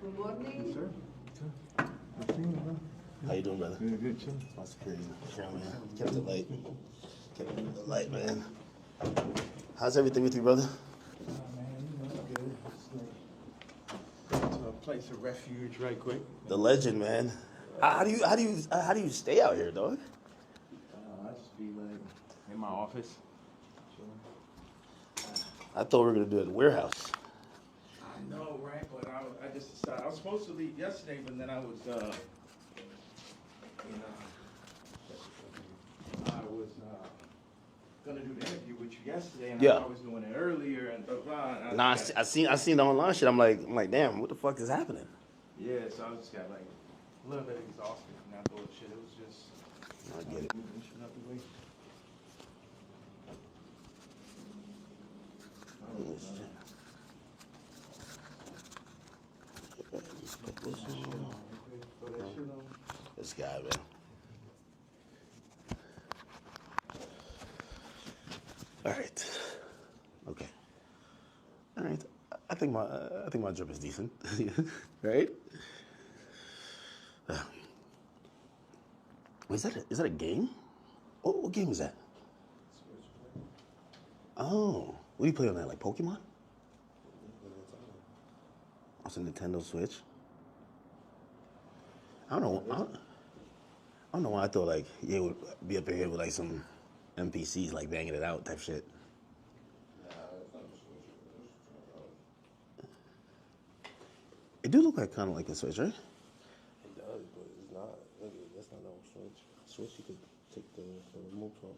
Good morning. Yes, sir. Good seeing you, man. How you doing, brother? Good, chilling. That's crazy. Yeah, man. Kept it light. Kept it light, man. How's everything with you, brother? Man, you know, good. Just like, to a place of refuge right quick. The legend, man. How do you stay out here, dog? I just be like in my office. Chilling. I thought we were gonna do it at the warehouse. I know, right? But I just decided I was supposed to leave yesterday, but then I was gonna do the interview with you yesterday, and Yeah. I was doing it earlier, and blah blah. Nah, I seen the online shit. I'm like, damn, what the fuck is happening? Yeah, so I just got like a little bit exhausted from that bullshit. It was just I get it. moving shit out the way. This guy, man. All right. Okay. All right. I think my drip is decent, right? Is that a game? What game is that? Oh, what do you play on that? Like Pokemon? It's a Nintendo Switch. I don't know why I thought like you would be up in here with like some NPCs like banging it out type shit. It do look like kind of like a Switch, right? It does, but it's not. Look, that's not no Switch. Switch, you could take the remote from.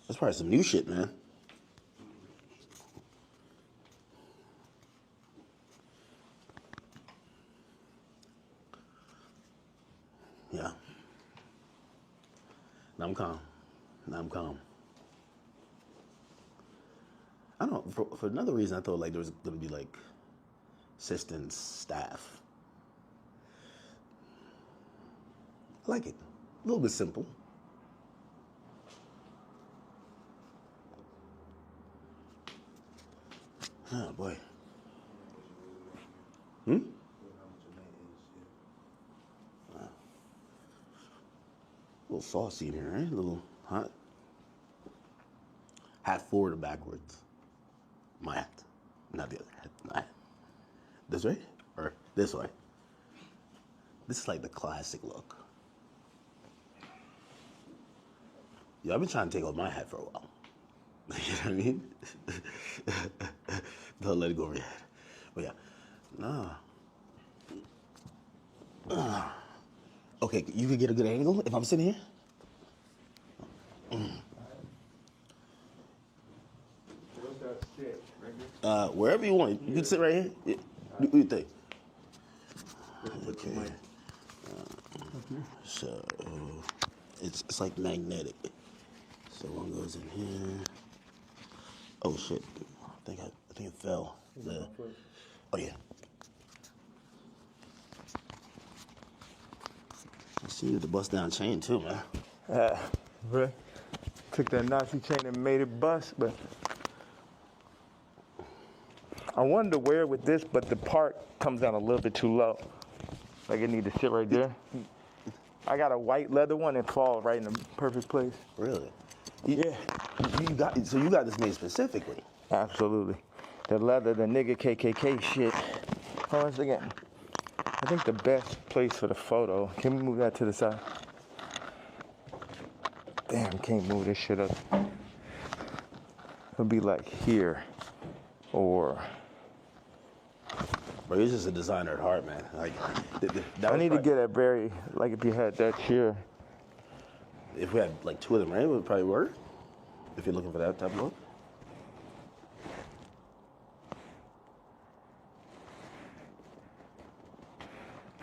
That's probably some new shit, man. Yeah. Now I'm calm. I don't know. For another reason, I thought like there was gonna be like assistants, staff. I like it. A little bit simple. Oh boy. A little saucy in here, right? A little hot. Hat forward or backwards? My hat. Not the other hat. My hat. This way? Or this way? This is like the classic look. Yeah, I've been trying to take off my hat for a while. You know what I mean? Don't let it go over your head. But yeah. Nah. Okay, you could get a good angle if I'm sitting here? Where's that sit? Right here? Wherever you want. You can sit right here. Yeah. What do you think? Okay. So it's like magnetic. So one goes in here. Oh shit! I think it fell. Oh yeah. I see you with the bust down chain too, man. Bro, took that Nazi chain and made it bust, but I wanted to wear it with this, but the part comes down a little bit too low. Like it need to sit right there. I got a white leather one that falls right in the perfect place. Really? Yeah. You got this made specifically. Absolutely. The leather, the nigga KKK shit. Hold on a second. I think the best place for the photo, can we move that to the side? Damn, can't move this shit up. It'll be like here, or... Bro, you're just a designer at heart, man. Like, I need to get a very, like if you had that chair. If we had like two of them, right, it would probably work. If you're looking for that type of look.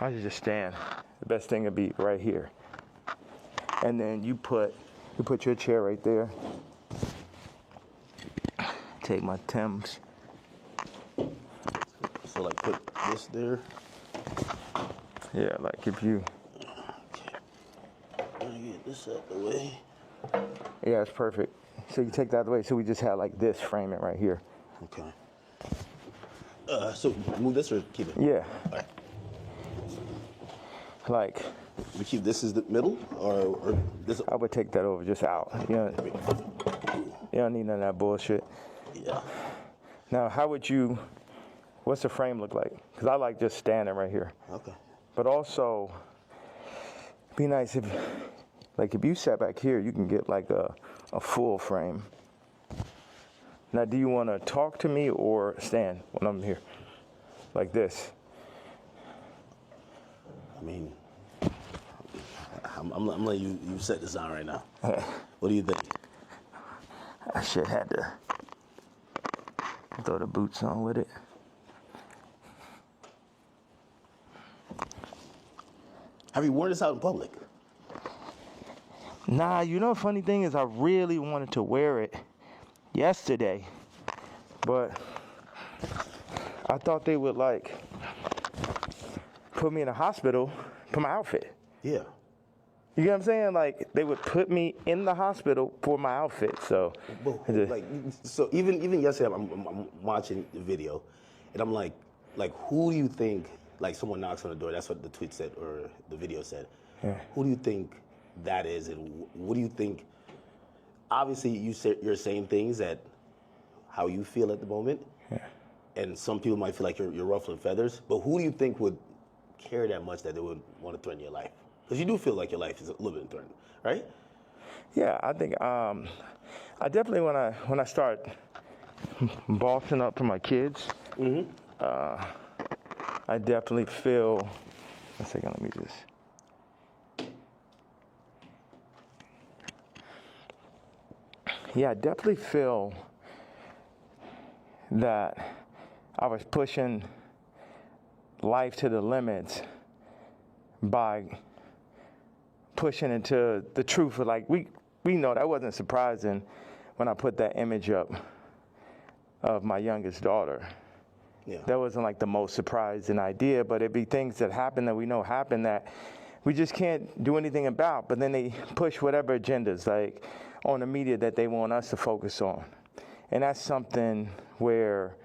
I should just stand. The best thing would be right here. And then you put your chair right there. Take my Timbs. So like put this there. Yeah, like if you... Okay. Let me get this out the way. Yeah, it's perfect. So you take that out of the way. So we just had like this framing right here. Okay. So move this or keep it? Yeah. All right. Like, We keep this as the middle, or this? I would take that over just out. You don't need none of that bullshit. Yeah. Now, what's the frame look like? Because I like just standing right here. Okay. But also, it'd be nice if you sat back here, you can get like a full frame. Now, do you want to talk to me or stand when I'm here? Like this? I mean, I'm letting you set this on right now. What do you think? I should have to throw the boots on with it. Have you worn this out in public? Nah, the funny thing is I really wanted to wear it yesterday, but I thought they would put me in a hospital for my outfit. Yeah. You get what I'm saying? Like, they would put me in the hospital for my outfit, so. So even yesterday, I'm watching the video, and I'm like, who do you think, like, someone knocks on the door, that's what the tweet said, or the video said. Yeah. Who do you think that is, and what do you think? Obviously, you're saying things that how you feel at the moment, Yeah. and some people might feel like you're ruffling feathers, but who do you think would care that much that they would want to threaten your life? Because you do feel like your life is a little bit threatened, right? Yeah, I think I definitely when I start bossing up for my kids, I definitely feel. One second, let me just. Yeah, I definitely feel that I was pushing life to the limits by pushing into the truth. Like, we know that wasn't surprising when I put that image up of my youngest daughter. Yeah. That wasn't like the most surprising idea, but it'd be things that happen that we know happen that we just can't do anything about. But then they push whatever agendas, like on the media, that they want us to focus on. And that's something where,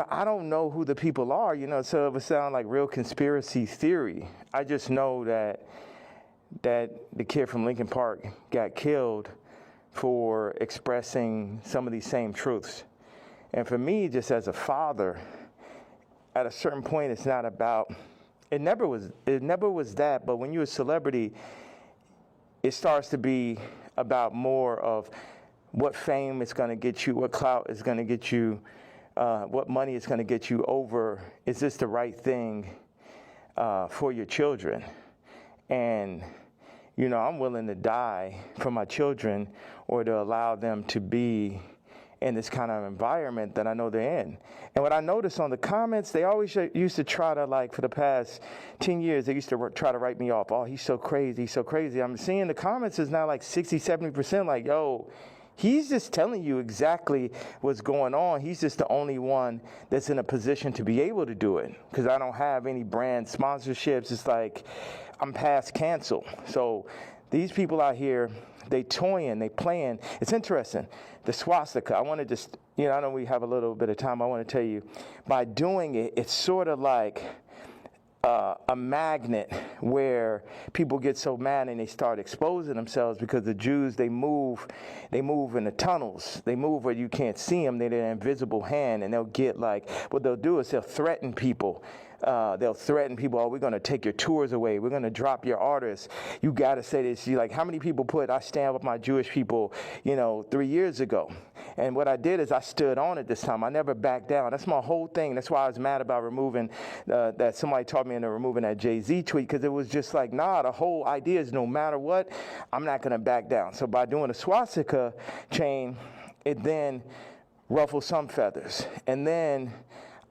I don't know who the people are, so it would sound like real conspiracy theory. I just know that the kid from Lincoln Park got killed for expressing some of these same truths. And for me, just as a father, at a certain point, it's not about, it never was that, but when you're a celebrity, it starts to be about more of what fame is going to get you, what clout is going to get you, what money is going to get you over, is this the right thing for your children? And, I'm willing to die for my children or to allow them to be in this kind of environment that I know they're in. And what I noticed on the comments, they always used to try to, for the past 10 years, they used to try to write me off. Oh, he's so crazy, he's so crazy. I'm seeing the comments is now like 60, 70% like, yo, he's just telling you exactly what's going on. He's just the only one that's in a position to be able to do it, because I don't have any brand sponsorships. It's like I'm past cancel. So these people out here, they toying, they playing. It's interesting. The swastika, I want to just, I know we have a little bit of time. I want to tell you, by doing it, it's sort of like a magnet where people get so mad and they start exposing themselves, because the Jews, they move in the tunnels. They move where you can't see them. They're an invisible hand, and they'll get what they'll do is they'll threaten people. They'll threaten people, oh, we're going to take your tours away. We're going to drop your artists. You got to say this. How many people I stand with my Jewish people, 3 years ago. And what I did is I stood on it this time. I never backed down. That's my whole thing. That's why I was mad about removing, that somebody taught me into removing that Jay-Z tweet, because it was just like, nah, the whole idea is no matter what, I'm not going to back down. So by doing a swastika chain, it then ruffled some feathers. And then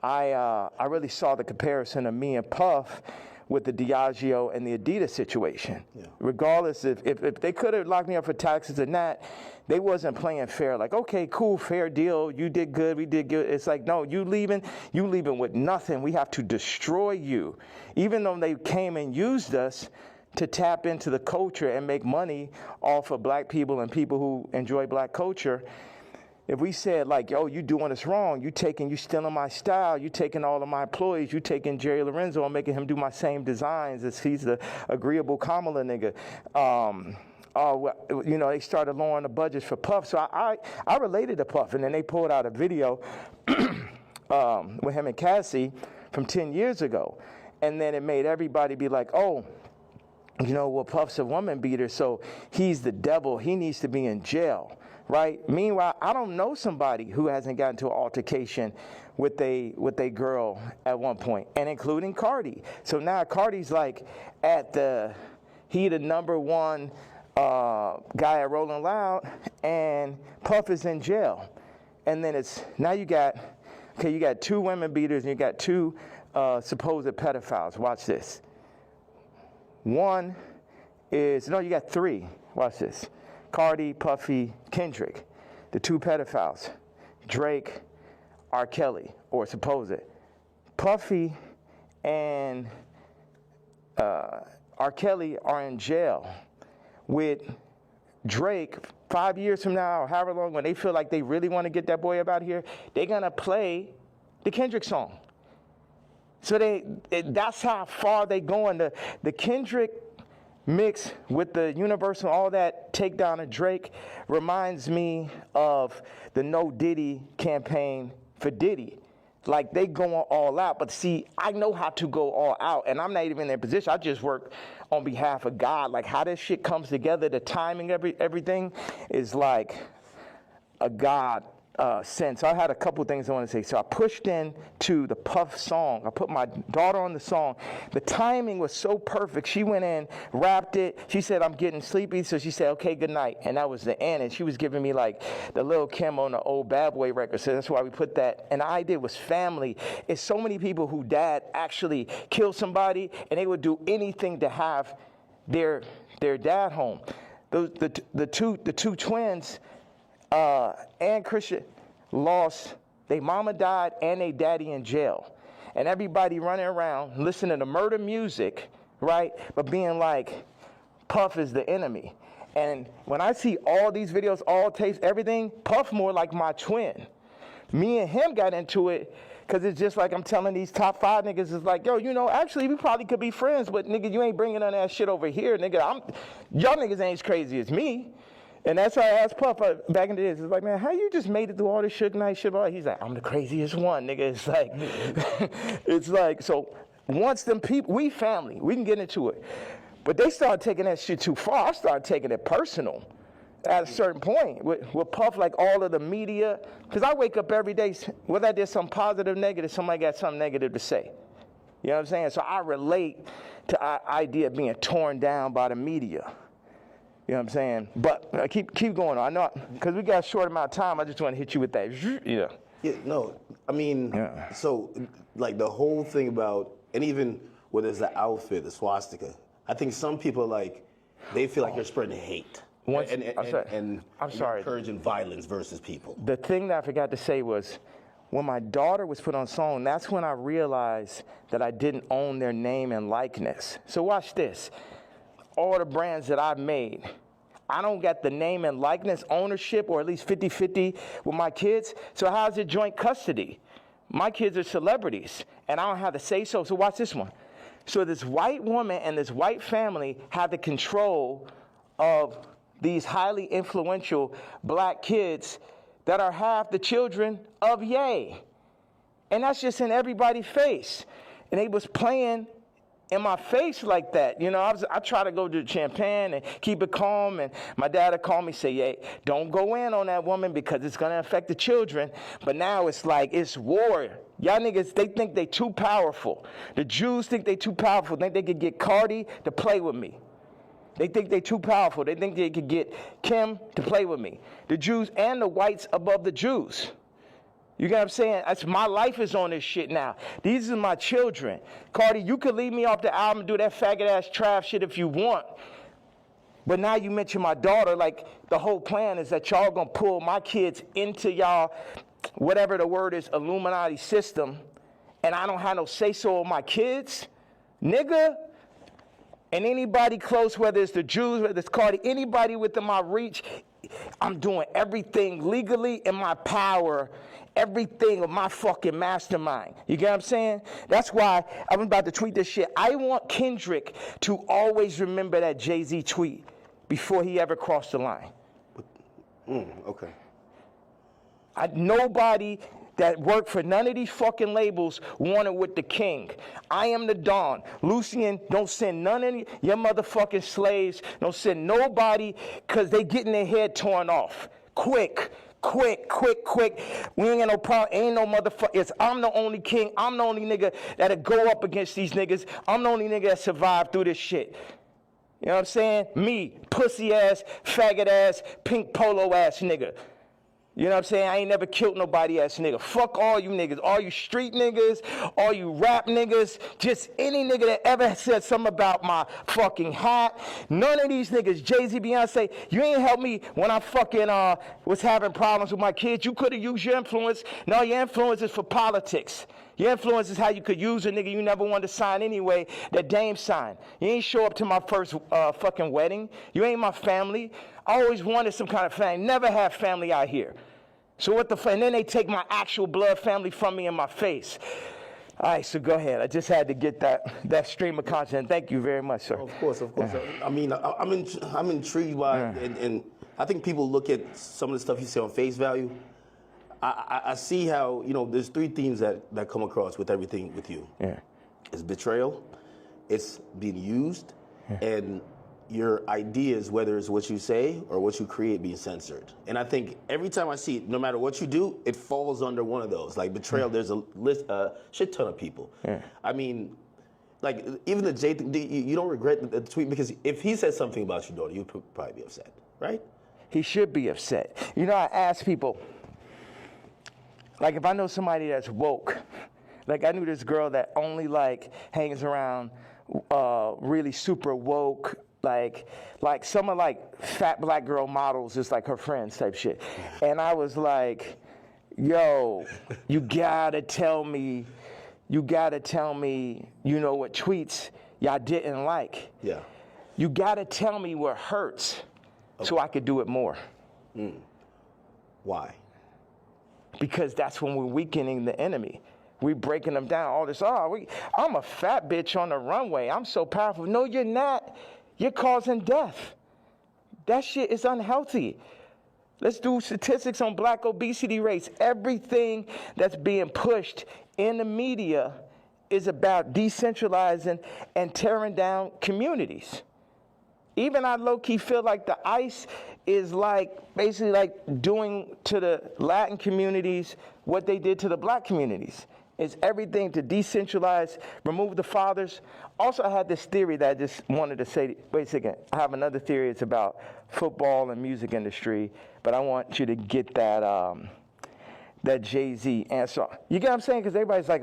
I really saw the comparison of me and Puff with the Diageo and the Adidas situation. Yeah. Regardless, if they could have locked me up for taxes and that, they wasn't playing fair. Like, okay, cool, fair deal. You did good, we did good. It's like, no, you leaving with nothing. We have to destroy you. Even though they came and used us to tap into the culture and make money off of black people and people who enjoy black culture, if we said like, yo, you doing us wrong, you stealing my style, you taking all of my employees, you taking Jerry Lorenzo and making him do my same designs as he's the agreeable Kamala nigga. You know, they started lowering the budgets for Puff. So I related to Puff, and then they pulled out a video with him and Cassie from 10 years ago. And then it made everybody be like, oh, you know, well, Puff's a woman beater, so he's the devil. He needs to be in jail, right? Meanwhile, I don't know somebody who hasn't gotten into an altercation with a girl at one point, and including Cardi. So now Cardi's like he the number one guy at Rolling Loud, and Puff is in jail. And then now you got two women beaters and you got two supposed pedophiles. Watch this. You got three. Watch this. Cardi, Puffy, Kendrick, the two pedophiles. Drake, R. Kelly, or supposed. Puffy and R. Kelly are in jail with Drake 5 years from now, or however long, when they feel like they really want to get that boy up out here, they're going to play the Kendrick song. So that's how far they going. The Kendrick mix with the Universal, all that Takedown of Drake reminds me of the No Diddy campaign for Diddy. Like, they going all out. But see, I know how to go all out, and I'm not even in their position. I just work on behalf of God. Like, how this shit comes together, the timing, everything is like a God sense. I had a couple things I want to say. So I pushed into the Puff song. I put my daughter on the song. The timing was so perfect. She went in, rapped it. She said, I'm getting sleepy. So she said, okay, good night. And that was the end. And she was giving me like the Lil Kim on the old Bad Boy record. So that's why we put that. And the idea was family. It's so many people who dad actually killed somebody, and they would do anything to have their dad home. The two twins, and Christian lost, their mama died and their daddy in jail. And everybody running around listening to murder music, right? But being like, Puff is the enemy. And when I see all these videos, all tapes, everything, Puff more like my twin. Me and him got into it because it's just like I'm telling these top 5 niggas, it's like, yo, you know, actually we probably could be friends, but nigga, you ain't bringing none of that shit over here, nigga. Y'all niggas ain't as crazy as me. And that's why I asked Puff back in the days. It's like, man, how you just made it through all this Suge Knight shit? He's like, I'm the craziest one, nigga. It's like, it's like, so once them people, we family, we can get into it. But they started taking that shit too far. I started taking it personal at a certain point with Puff, like all of the media. Because I wake up every day, whether I did something positive, negative, somebody got something negative to say. You know what I'm saying? So I relate to the idea of being torn down by the media. You know what I'm saying? But keep going on. I know, because we got a short amount of time, I just want to hit you with that. Yeah. Yeah, no, I mean, So, like, the whole thing about, and even whether it's the outfit, the swastika, I think some people, like, they feel like you're spreading hate. And I'm sorry. Encouraging violence versus people. The thing that I forgot to say was, when my daughter was put on song, that's when I realized that I didn't own their name and likeness. So watch this. All the brands that I've made, I don't got the name and likeness ownership, or at least 50-50 with my kids. So how's it joint custody? My kids are celebrities, and I don't have to say so. So watch this one. So this white woman and this white family have the control of these highly influential black kids that are half the children of Ye. And that's just in everybody's face. And they was playing in my face like that. You know, I try to go to Champagne and keep it calm, and my dad would call me, say, hey, don't go in on that woman because it's going to affect the children. But now it's like, it's war. Y'all niggas, they think they too powerful. The Jews think they too powerful. Think they could get Cardi to play with me. They think they too powerful. They think they could get Kim to play with me. The Jews and the whites above the Jews. You get what I'm saying? My life is on this shit now. These are my children. Cardi, you could leave me off the album and do that faggot-ass trash shit if you want. But now you mention my daughter, like the whole plan is that y'all gonna pull my kids into y'all, whatever the word is, Illuminati system, and I don't have no say-so of my kids? Nigga. And anybody close, whether it's the Jews, whether it's Cardi, anybody within my reach, I'm doing everything legally in my power, everything of my fucking mastermind. You get what I'm saying? That's why I'm about to tweet this shit. I want Kendrick to always remember that Jay-Z tweet before he ever crossed the line. Okay. Nobody that worked for none of these fucking labels wanted with the king. I am the Don. Lucian, don't send none of your motherfucking slaves. Don't send nobody, because they getting their head torn off. Quick. We ain't got no problem. Ain't no motherfucker. I'm the only king. I'm the only nigga that'll go up against these niggas. I'm the only nigga that survived through this shit. You know what I'm saying? Me, pussy ass, faggot ass, pink polo ass nigga. You know what I'm saying? I ain't never killed nobody ass nigga. Fuck all you niggas. All you street niggas, all you rap niggas, just any nigga that ever said something about my fucking hat. None of these niggas, Jay-Z, Beyonce, you ain't helped me when I fucking was having problems with my kids. You could have used your influence. No, your influence is for politics. Your influence is how you could use a nigga you never wanted to sign anyway, that Dame signed. You ain't show up to my first fucking wedding. You ain't my family. I always wanted some kind of family. Never had family out here. So what the fuck? And then they take my actual blood family from me in my face. All right, so go ahead. I just had to get that stream of content. Thank you very much, sir. Of course. I mean, I'm intrigued by, and I think people look at some of the stuff you say on face value. I see how, there's three themes that come across with everything with you. Yeah. It's betrayal, it's being used, and your ideas, whether it's what you say or what you create, being censored. And I think every time I see it, no matter what you do, it falls under one of those. Like betrayal, there's a shit ton of people. Yeah. I mean, like even the Jay thing, you don't regret the tweet, because if he said something about your daughter, you'd probably be upset, right? He should be upset. I ask people, like if I know somebody that's woke, like I knew this girl that only like hangs around really super woke, like some of like fat black girl models, just like her friends type shit. And I was like, yo, you gotta tell me, what tweets y'all didn't like. Yeah. You gotta tell me what hurts so I could do it more. Why? Because that's when we're weakening the enemy. We're breaking them down. All this, I'm a fat bitch on the runway. I'm so powerful. No, you're not. You're causing death. That shit is unhealthy. Let's do statistics on black obesity rates. Everything that's being pushed in the media is about decentralizing and tearing down communities. Even I low-key feel like the ICE is basically like doing to the Latin communities what they did to the black communities. It's everything to decentralize, remove the fathers. Also, I had this theory that I just wanted to say, wait a second, I have another theory. It's about football and music industry, but I want you to get that Jay-Z answer. You get what I'm saying? Because everybody's like,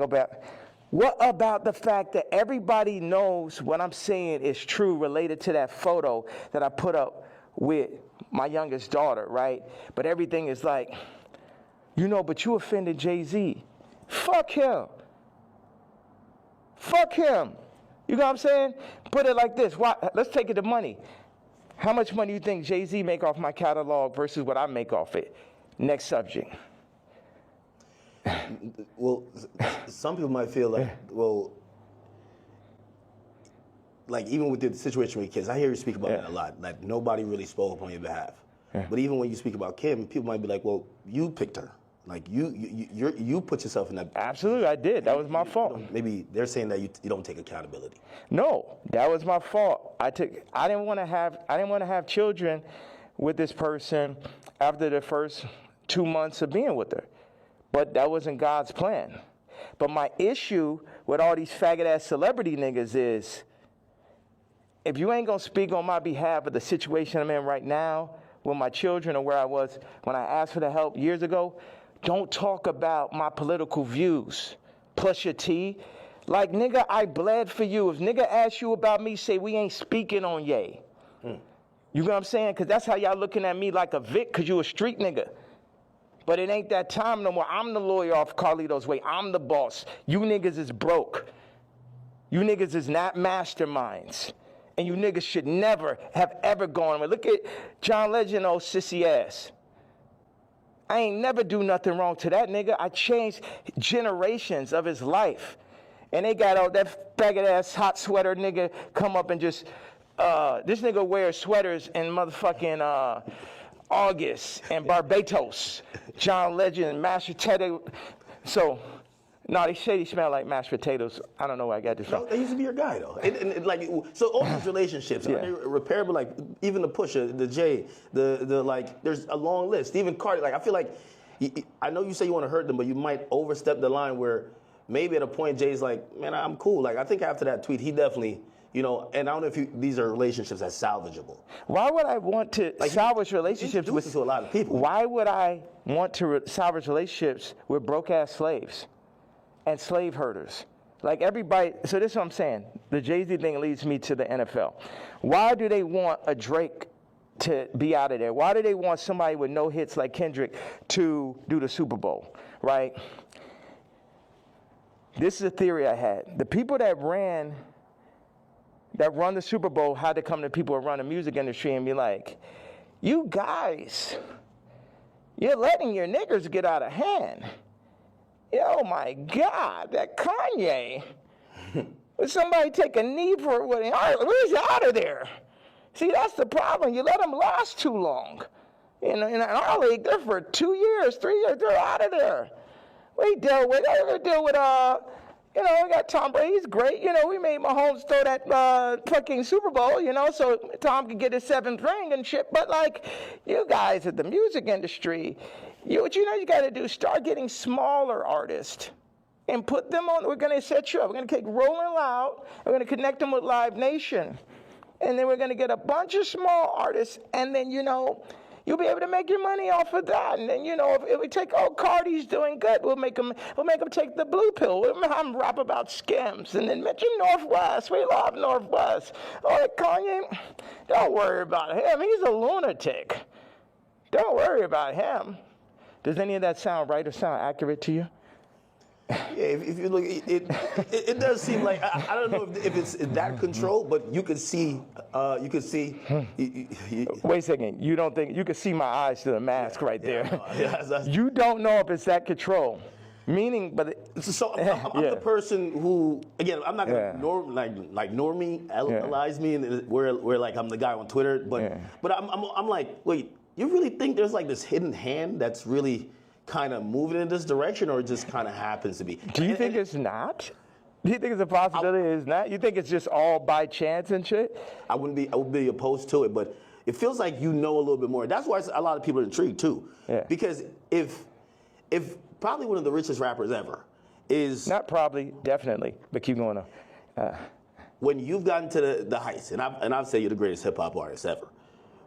what about the fact that everybody knows what I'm saying is true related to that photo that I put up with my youngest daughter, right? But everything is like, but you offended Jay-Z. Fuck him. You know what I'm saying? Put it like this. Let's take it to money. How much money do you think Jay-Z make off my catalog versus what I make off it? Next subject. Well, some people might feel like, like even with the situation with kids, I hear you speak about that a lot. Like nobody really spoke up on your behalf. Yeah. But even when you speak about Kim, people might be like, well, you picked her. Like you put yourself in that. Absolutely, I did. That was my fault. Maybe they're saying that you don't take accountability. No, that was my fault. I didn't want to have children with this person after the first 2 months of being with her. But that wasn't God's plan. But my issue with all these faggot-ass celebrity niggas is, if you ain't gonna speak on my behalf of the situation I'm in right now with my children or where I was when I asked for the help years ago, don't talk about my political views. Plus your tea. Like, nigga, I bled for you. If nigga asks you about me, say we ain't speaking on Ye. You know what I'm saying? Because that's how y'all looking at me like a Vic, because you a street nigga. But it ain't that time no more. I'm the lawyer off Carlito's Way. I'm the boss. You niggas is broke. You niggas is not masterminds. And you niggas should never have ever gone with. Look at John Legend, old sissy ass. I ain't never do nothing wrong to that nigga. I changed generations of his life. And they got all that faggot ass hot sweater nigga come up and just, this nigga wears sweaters in motherfucking August and Barbados. John Legend, mashed potato. So, no, they say he smell like mashed potatoes. I don't know where I got this from. No, they used to be your guy, though. And like, so all these relationships, are they repairable? Like, even the Pusha, the Jay, the like, there's a long list. Even Cardi, like, I feel like, I know you say you want to hurt them, but you might overstep the line where maybe at a point Jay's like, man, I'm cool. Like, I think after that tweet, he definitely, you know, and I don't know if these are relationships that's salvageable. Why would I want to salvage relationships with to a lot of people? Why would I want to salvage relationships with broke-ass slaves and slave herders? Like everybody, so this is what I'm saying. The Jay-Z thing leads me to the NFL. Why do they want a Drake to be out of there? Why do they want somebody with no hits like Kendrick to do the Super Bowl, right? This is a theory I had. The people that run the Super Bowl had to come to people who run the music industry and be like, you guys, you're letting your niggers get out of hand. Oh my God, that Kanye. Would somebody take a knee for it? Where's he out of there? See, that's the problem. You let them last too long. In our league, they're for 2 years, 3 years, they're out of there. We deal with, we got Tom Brady, he's great. We made Mahomes throw that fucking Super Bowl, so Tom could get his 7th ring and shit. But like, you guys at the music industry, what you got to do, start getting smaller artists and put them on. We're going to set you up. We're going to take Rolling Loud. We're going to connect them with Live Nation. And then we're going to get a bunch of small artists. And then, you'll be able to make your money off of that. And then, if we take, Cardi's doing good, we'll make them take the blue pill. We'll have them rap about scams. And then mention Northwest. We love Northwest. Kanye, don't worry about him. He's a lunatic. Don't worry about him. Does any of that sound right or sound accurate to you? Yeah, if you look, it does seem like I don't know if it's that control, but you could see. Wait a second. You don't think you could see my eyes through the mask right there? You don't know if it's that control. Meaning, but so I'm the person who, again, I'm not gonna normalize me, and where like I'm the guy on Twitter, but I'm like, wait, you really think there's like this hidden hand that's really kind of moving in this direction, or it just kind of happens to be? Do you think it's not? Do you think it's a possibility it's not? You think it's just all by chance and shit? I would be opposed to it, but it feels like a little bit more. That's why a lot of people are intrigued too. Yeah. Because if probably one of the richest rappers ever is not probably, definitely, but keep going on. When you've gotten to the heights, and I've said you're the greatest hip hop artist ever.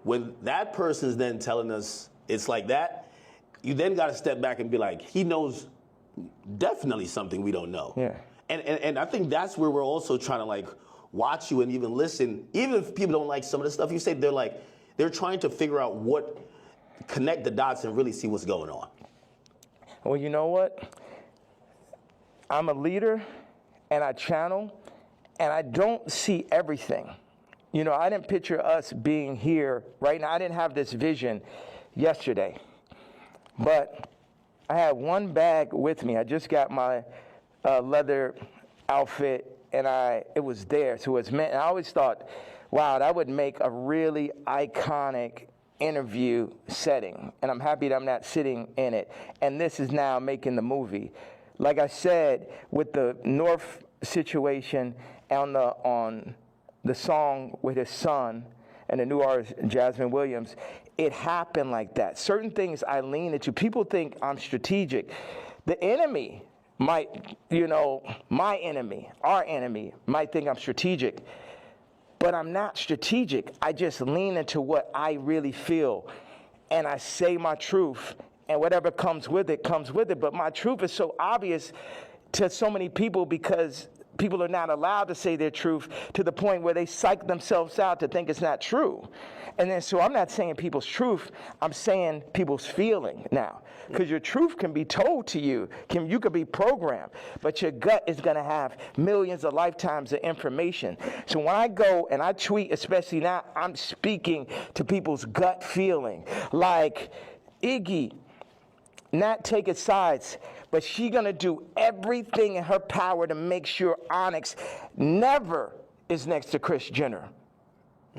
When that person's then telling us it's like that, you then got to step back and be like, he knows definitely something we don't know. Yeah. And I think that's where we're also trying to like watch you and even listen. Even if people don't like some of the stuff you say, they're trying to figure out connect the dots and really see what's going on. Well, you know what? I'm a leader and I channel and I don't see everything. I didn't picture us being here right now. I didn't have this vision yesterday. But I had one bag with me. I just got my leather outfit, and it was there. So it's meant. I always thought, wow, that would make a really iconic interview setting. And I'm happy that I'm not sitting in it. And this is now making the movie. Like I said, with the North situation on the song with his son and the new artist, Jasmine Williams, it happened like that. Certain things I lean into. People think I'm strategic. The enemy might, my enemy, our enemy, might think I'm strategic. But I'm not strategic. I just lean into what I really feel. And I say my truth. And whatever comes with it, comes with it. But my truth is so obvious to so many people because people are not allowed to say their truth to the point where they psych themselves out to think it's not true. And then, so I'm not saying people's truth, I'm saying people's feeling now. Because your truth can be told to you, you could be programmed, but your gut is gonna have millions of lifetimes of information. So when I go and I tweet, especially now, I'm speaking to people's gut feeling. Like, Iggy, not taking sides, but she gonna do everything in her power to make sure Onyx never is next to Kris Jenner.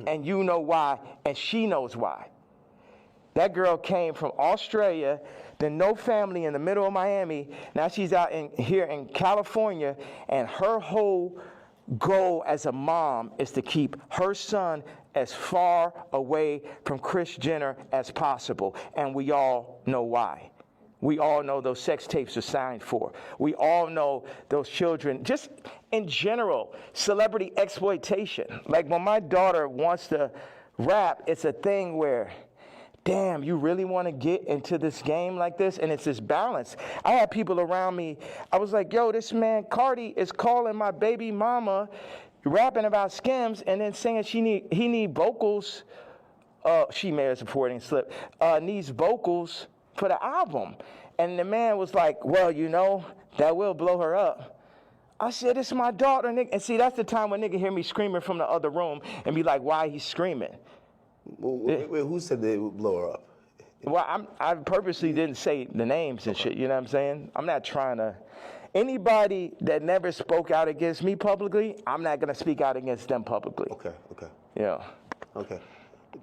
And you know why, and she knows why. That girl came from Australia, then no family in the middle of Miami. Now she's out here in California, and her whole goal as a mom is to keep her son as far away from Kris Jenner as possible. And we all know why. We all know those sex tapes are signed for. We all know those children, just in general, celebrity exploitation. Like when my daughter wants to rap, it's a thing where, damn, you really want to get into this game like this? And it's this balance. I had people around me, I was like, yo, this man, Cardi, is calling my baby mama, rapping about Skims, and then saying he need vocals. She may have supporting slip, needs vocals for the album. And the man was like, well, you know, that will blow her up. I said, it's my daughter, nigga. And see, that's the time when nigga hear me screaming from the other room and be like, why he screaming? Wait, who said they would blow her up? Well, I purposely didn't say the names and shit, you know what I'm saying? I'm not trying to. Anybody that never spoke out against me publicly, I'm not going to speak out against them publicly. Okay. Yeah. Okay.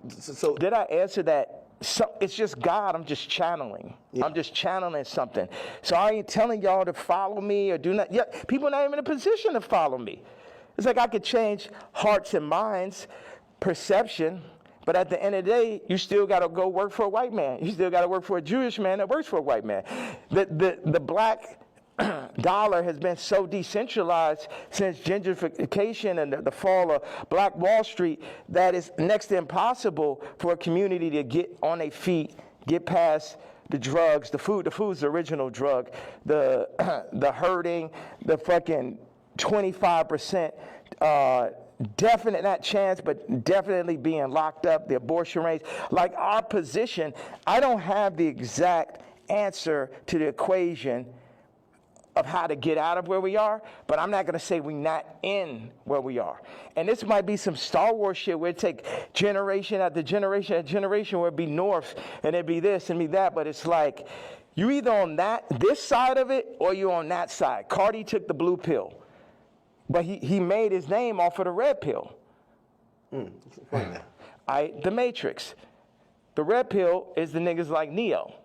So did I answer that? So it's just God. I'm just channeling. Yeah. I'm just channeling something. So I ain't telling y'all to follow me or do not. Yeah, people are not even in a position to follow me. It's like I could change hearts and minds, perception, but at the end of the day, you still got to go work for a white man. You still got to work for a Jewish man that works for a white man. The black dollar has been so decentralized since gentrification and the fall of Black Wall Street that it's next to impossible for a community to get on their feet, get past the drugs, the food. The food's the original drug. The hurting, the fucking 25%, definite, not chance, but definitely being locked up, the abortion rates. Like our position, I don't have the exact answer to the equation of how to get out of where we are, but I'm not going to say we're not in where we are. And this might be some Star Wars shit where it take generation after generation after generation where it'd be North and it'd be this and be that, but it's like you either on this side of it or you on that side. Cardi took the blue pill, but he made his name off of the red pill. The Matrix. The red pill is the niggas like Neo.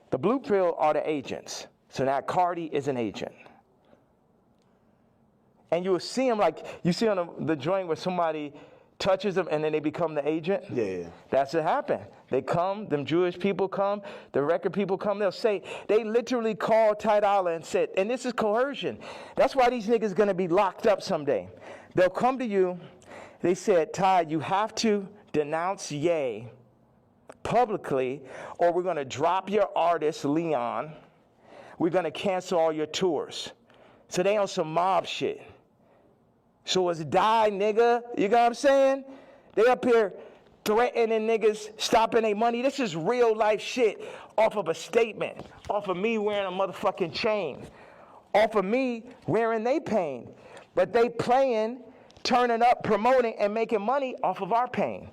The blue pill are the agents. So now Cardi is an agent. And you will see him like, you see on the joint where somebody touches them and then they become the agent? Yeah. That's what happened. They come, them Jewish people come, the record people come, they'll say, they literally called Ty Dolla and said, and this is coercion. That's why these niggas gonna be locked up someday. They'll come to you, they said, Ty, you have to denounce Ye publicly or we're gonna drop your artist, Leon. We're going to cancel all your tours. So they on some mob shit. So it's die, nigga. You know what I'm saying? They up here threatening niggas, stopping their money. This is real life shit off of a statement. Off of me wearing a motherfucking chain. Off of me wearing they pain. But they playing, turning up, promoting, and making money off of our pain.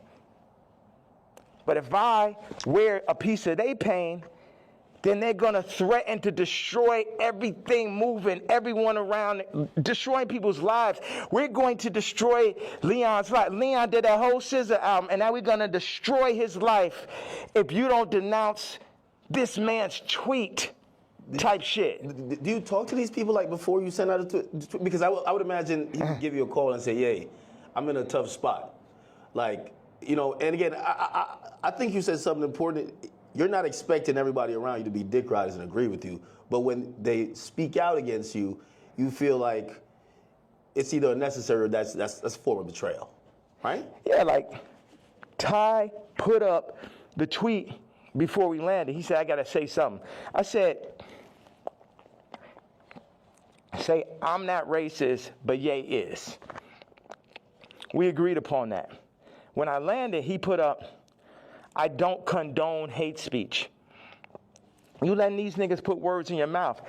But if I wear a piece of they pain, then they're going to threaten to destroy everything moving, everyone around, destroying people's lives. We're going to destroy Leon's life. Leon did that whole SZA album, and now we're going to destroy his life if you don't denounce this man's tweet type shit. Do you talk to these people like before you send out a tweet? Because I would imagine he would give you a call and say, "Yay, I'm in a tough spot." Like, you know, and again, I think you said something important. You're not expecting everybody around you to be dick riders and agree with you, but when they speak out against you, you feel like it's either necessary or that's a form of betrayal, right? Yeah, like Ty put up the tweet before we landed. He said, I got to say something. I said, say, I'm not racist, but Ye is. We agreed upon that. When I landed, he put up, I don't condone hate speech. You letting these niggas put words in your mouth.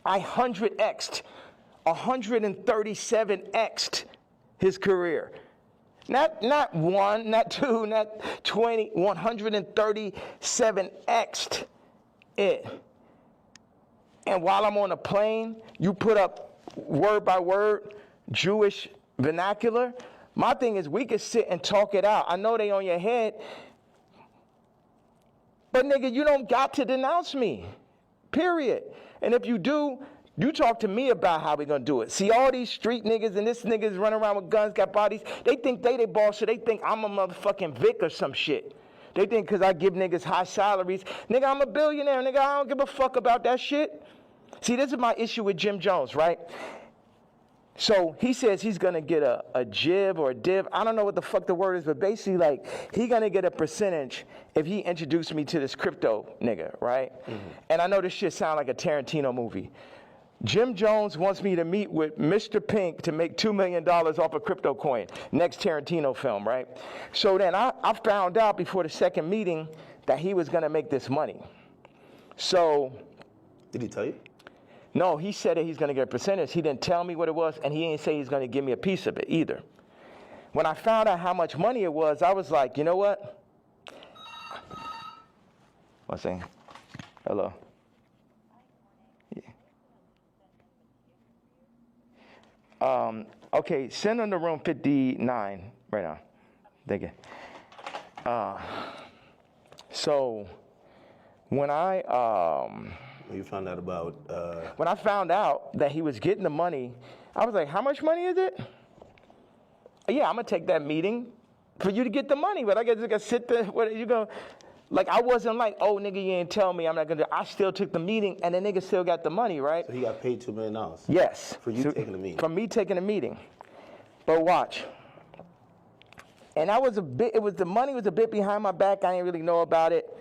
I 137x'd his career. Not one, not two, not 20, 137x'd it. And while I'm on a plane, you put up word by word Jewish vernacular. My thing is we could sit and talk it out. I know they on your head, but nigga, you don't got to denounce me, period. And if you do, you talk to me about how we gonna do it. See all these street niggas and this niggas running around with guns, got bodies, they think they boss, so they think I'm a motherfucking Vic or some shit. They think because I give niggas high salaries, nigga, I'm a billionaire, nigga, I don't give a fuck about that shit. See, this is my issue with Jim Jones, right? So he says he's gonna get a jib or a div. I don't know what the fuck the word is, but basically like he gonna get a percentage if he introduced me to this crypto nigga, right? Mm-hmm. And I know this shit sound like a Tarantino movie. Jim Jones wants me to meet with Mr. Pink to make $2 million off a crypto coin. Next Tarantino film, right? So then I found out before the second meeting that he was gonna make this money. So. Did he tell you? No, he said that he's going to get a percentage. He didn't tell me what it was, and he didn't say he's going to give me a piece of it either. When I found out how much money it was, I was like, you know what? One second. Hello. Yeah. Okay, send them to room 59 right now. Thank you. So when you found out about... When I found out that he was getting the money, I was like, how much money is it? Yeah, I'm going to take that meeting for you to get the money, but I got to sit there. What you go? Like, I wasn't like, oh, nigga, you ain't tell me I'm not going to do it. I still took the meeting, and the nigga still got the money, right? So he got paid $2 million? Yes. For you taking the meeting? For me taking the meeting. But watch. And the money was a bit behind my back. I didn't really know about it.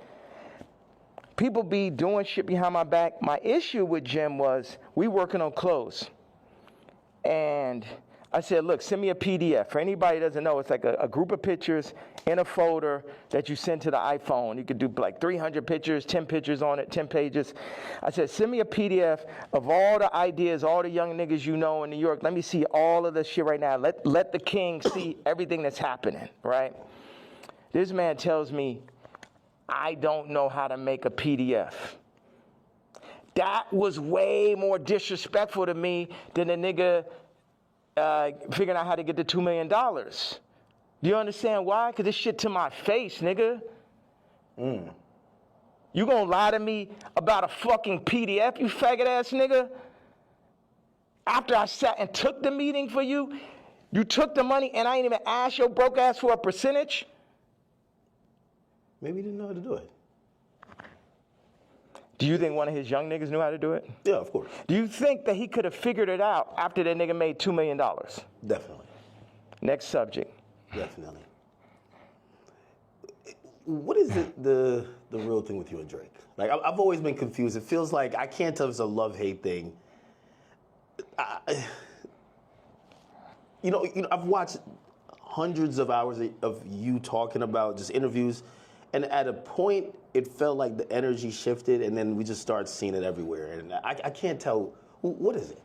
People be doing shit behind my back. My issue with Jim was we working on clothes. And I said, look, send me a PDF. For anybody who doesn't know, it's like a group of pictures in a folder that you send to the iPhone. You could do like 300 pictures, 10 pictures on it, 10 pages. I said, send me a PDF of all the ideas, all the young niggas you know in New York. Let me see all of this shit right now. Let the king see everything that's happening, right? This man tells me, I don't know how to make a PDF. That was way more disrespectful to me than the nigga figuring out how to get the $2 million. Do you understand why? Because this shit to my face, nigga. You gonna lie to me about a fucking PDF, you faggot ass nigga? After I sat and took the meeting for you, you took the money and I ain't even asked your broke ass for a percentage? Maybe he didn't know how to do it. Do you think one of his young niggas knew how to do it? Yeah, of course. Do you think that he could have figured it out after that nigga made $2 million? Definitely. Next subject. Definitely. What is the real thing with you and Drake? Like, I've always been confused. It feels like I can't tell if it's a love-hate thing. I've watched hundreds of hours of you talking about just interviews, and at a point, it felt like the energy shifted, and then we just started seeing it everywhere. And I can't tell, what is it?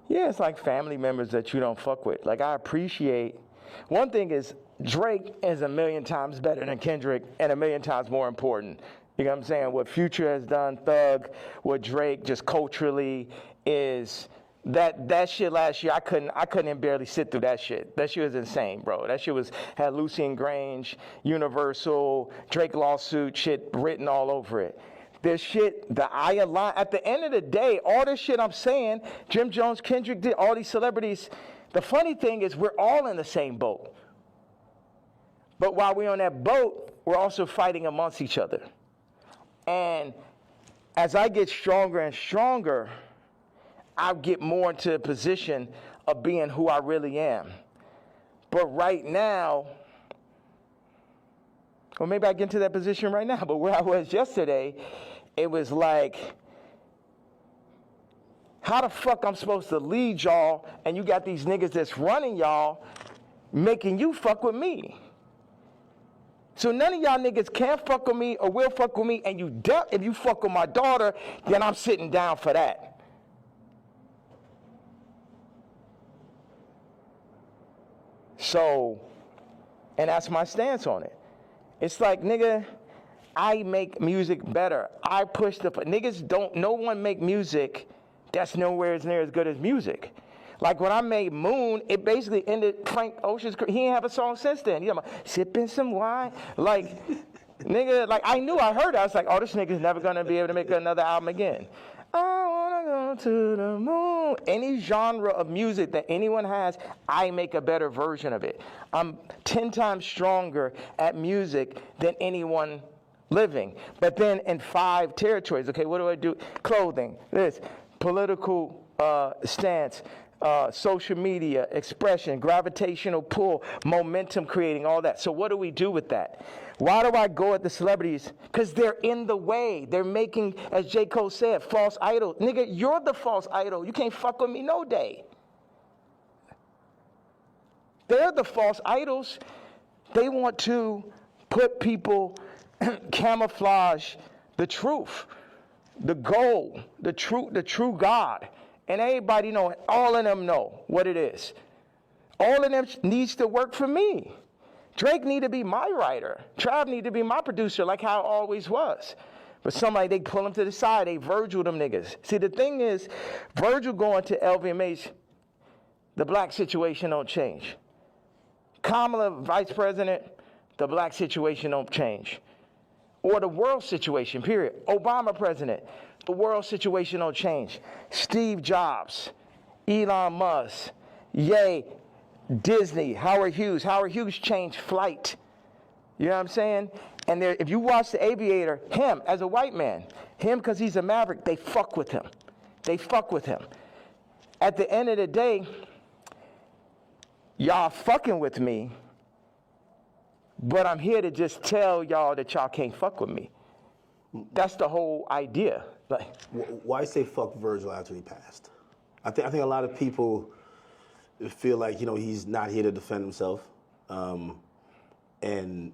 Yeah, it's like family members that you don't fuck with. Like, I appreciate, one thing is, Drake is a million times better than Kendrick and a million times more important. You know what I'm saying? What Future has done, Thug, what Drake just culturally is... That shit last year, I couldn't even barely sit through that shit. That shit was insane, bro. That shit had Lucian Grange, Universal, Drake lawsuit shit written all over it. This shit, at the end of the day, all this shit I'm saying, Jim Jones, Kendrick did, all these celebrities, the funny thing is we're all in the same boat. But while we're on that boat, we're also fighting amongst each other. And as I get stronger and stronger, I get more into a position of being who I really am. But right now, or maybe I get into that position right now, but where I was yesterday, it was like, how the fuck I'm supposed to lead y'all and you got these niggas that's running y'all making you fuck with me? So none of y'all niggas can fuck with me or will fuck with me, and if you fuck with my daughter, then I'm sitting down for that. So, and that's my stance on it. It's like, nigga, I make music better. I push no one make music that's nowhere as near as good as music. Like when I made Moon, it basically ended Frank Ocean's career. He ain't have a song since then. You know, sipping some wine. Like, nigga, like I heard it. I was like, oh, this nigga's never gonna be able to make another album again. I wanna go to the moon. Any genre of music that anyone has, I make a better version of it. I'm 10 times stronger at music than anyone living. But then in 5 territories, okay, what do I do? Clothing, this, political stance, social media, expression, gravitational pull, momentum creating, all that. So what do we do with that? Why do I go at the celebrities? Because they're in the way. They're making, as J. Cole said, false idol. Nigga, you're the false idol. You can't fuck with me no day. They're the false idols. They want to put people, camouflage the truth, the goal, the true God. And everybody know, all of them know what it is. All of them needs to work for me. Drake need to be my writer. Trav need to be my producer, like how it always was. But somebody, they pull him to the side, they Virgil them niggas. See, the thing is, Virgil going to LVMH, the black situation don't change. Kamala, vice president, the black situation don't change. Or the world situation, period. Obama president, the world situation don't change. Steve Jobs, Elon Musk, Ye, Disney, Howard Hughes. Howard Hughes changed flight. You know what I'm saying? And if you watch The Aviator, him as a white man, him because he's a maverick, they fuck with him. They fuck with him. At the end of the day, y'all fucking with me, but I'm here to just tell y'all that y'all can't fuck with me. That's the whole idea. Like, why say fuck Virgil after he passed? I think a lot of people feel like, he's not here to defend himself, and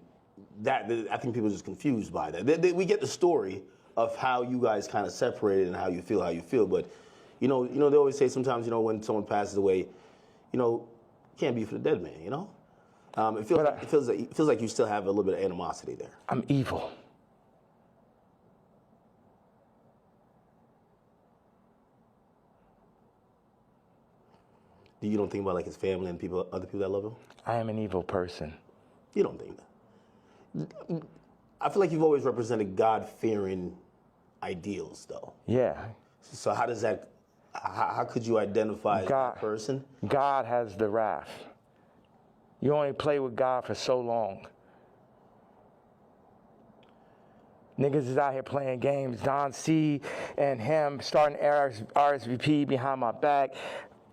that I think people are just confused by that. We get the story of how you guys kind of separated and how you feel, but they always say sometimes when someone passes away, can't be for the dead man. It feels like you still have a little bit of animosity there. I'm evil. You don't think about like his family and other people that love him? I am an evil person. You don't think that? I feel like you've always represented God-fearing ideals, though. Yeah. So how does that? How could you identify that person? God has the wrath. You only play with God for so long. Niggas is out here playing games. Don C and him starting RSVP behind my back.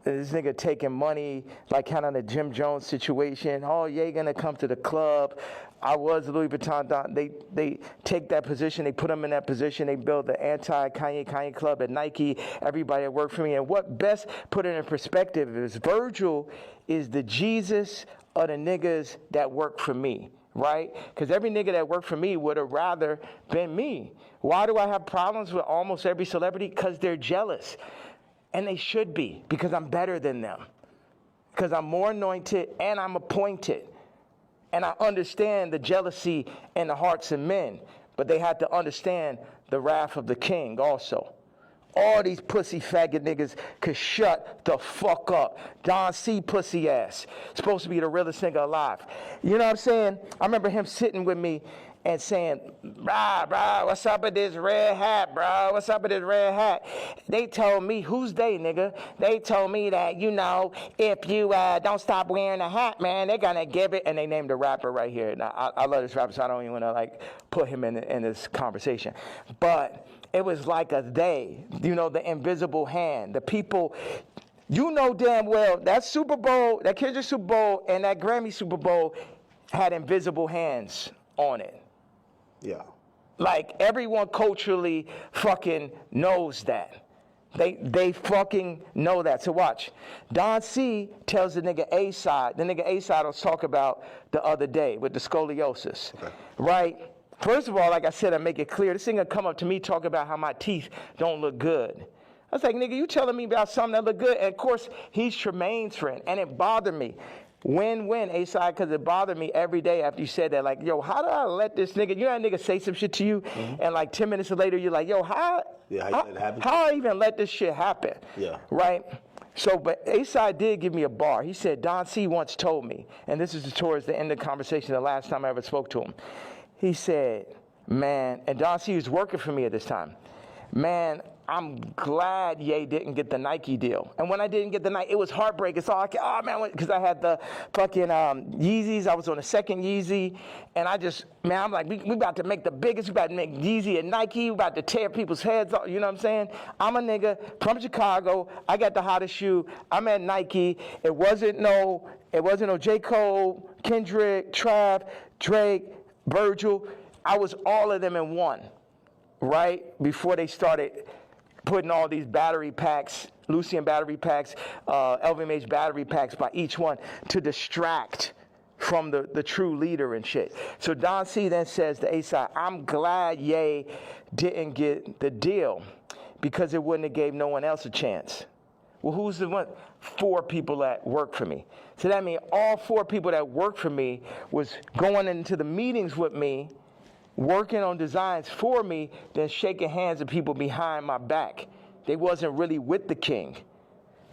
This nigga taking money, like kind of the Jim Jones situation. Oh, yeah, gonna come to the club. I was Louis Vuitton. They take that position. They put him in that position. They build the anti-Kanye club at Nike. Everybody that worked for me. And what best put it in perspective is Virgil is the Jesus of the niggas that work for me, right? Because every nigga that worked for me would have rather been me. Why do I have problems with almost every celebrity? Because they're jealous. And they should be, because I'm better than them. Because I'm more anointed and I'm appointed. And I understand the jealousy in the hearts of men. But they had to understand the wrath of the king also. All these pussy faggot niggas could shut the fuck up. Don C. pussy ass. Supposed to be the realest nigga alive. You know what I'm saying? I remember him sitting with me and saying, brah, what's up with this red hat, bro? What's up with this red hat? They told me, who's they, nigga? They told me that, if you don't stop wearing a hat, man, they're gonna give it, and they named a rapper right here. Now, I love this rapper, so I don't even wanna, put him in this conversation. But it was like the invisible hand, the people, damn well, that Super Bowl, that Kendrick Super Bowl, and that Grammy Super Bowl had invisible hands on it. Yeah. Like, everyone culturally fucking knows that. They fucking know that. So watch. Don C tells the nigga A side. The nigga A side was talk about the other day with the scoliosis. Okay. Right? First of all, like I said, I make it clear. This nigga come up to me talk about how my teeth don't look good. I was like, nigga, you telling me about something that look good? And of course, he's Tremaine's friend. And it bothered me. When, A-side, because it bothered me every day after you said that. Like, yo, how did I let this nigga, you know that nigga say some shit to you, and like 10 minutes later, you're like, yo, how I even let this shit happen? Yeah. Right? So, but A-side did give me a bar. He said, Don C once told me, and this is towards the end of the conversation, the last time I ever spoke to him. He said, man, and Don C was working for me at this time. Man, I'm glad Ye didn't get the Nike deal. And when I didn't get the Nike, it was heartbreak. It's all, oh man, because I had the fucking Yeezys. I was on the second Yeezy. And I just, man, I'm like, we about to make the biggest. We about to make Yeezy and Nike. We about to tear people's heads off. You know what I'm saying? I'm a nigga from Chicago. I got the hottest shoe. I'm at Nike. It wasn't no J. Cole, Kendrick, Trav, Drake, Virgil. I was all of them in one, right? Before they started putting all these battery packs, Lucian battery packs, LVMH battery packs by each one to distract from the true leader and shit. So Don C then says to A-side, I'm glad Ye didn't get the deal because it wouldn't have gave no one else a chance. Well, who's the one? 4 people that work for me. So that means all 4 people that work for me was going into the meetings with me, working on designs for me, then shaking hands with people behind my back. They wasn't really with the king.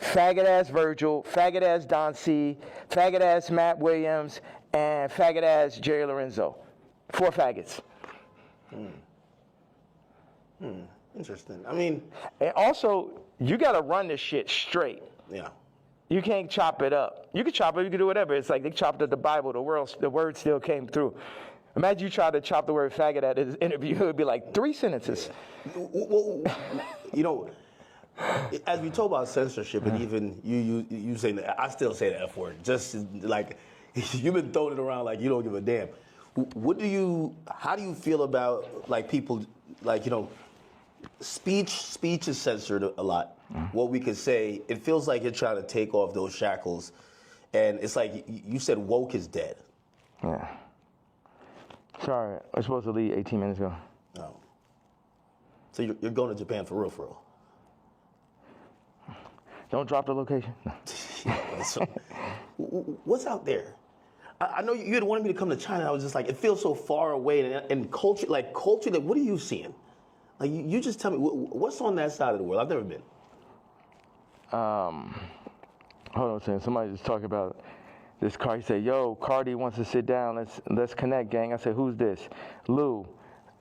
Faggot ass Virgil, faggot ass Don C, faggot ass Matt Williams, and faggot ass Jerry Lorenzo. 4 faggots. Interesting. I mean, and also you gotta run this shit straight. Yeah. You can't chop it up. You can chop it, you can do whatever. It's like they chopped up the Bible, the word still came through. Imagine you try to chop the word faggot at his interview. It would be like 3 sentences. Well, you know, as we talk about censorship, and even you saying that, I still say the F word. Just like you've been throwing it around like you don't give a damn. How do you feel about like people, like, you know, speech is censored a lot. What we could say, it feels like you're trying to take off those shackles, and it's like you said woke is dead. Yeah. Sorry, I was supposed to leave 18 minutes ago. Oh. So you're going to Japan for real, for real? Don't drop the location. So, what's out there? I know you had wanted me to come to China. I was just like, it feels so far away. And culture, like, what are you seeing? Like, you just tell me, what's on that side of the world? I've never been. Hold on a second. Somebody just talking about this car. He said, yo, Cardi wants to sit down. Let's connect, gang. I said, who's this? Lou.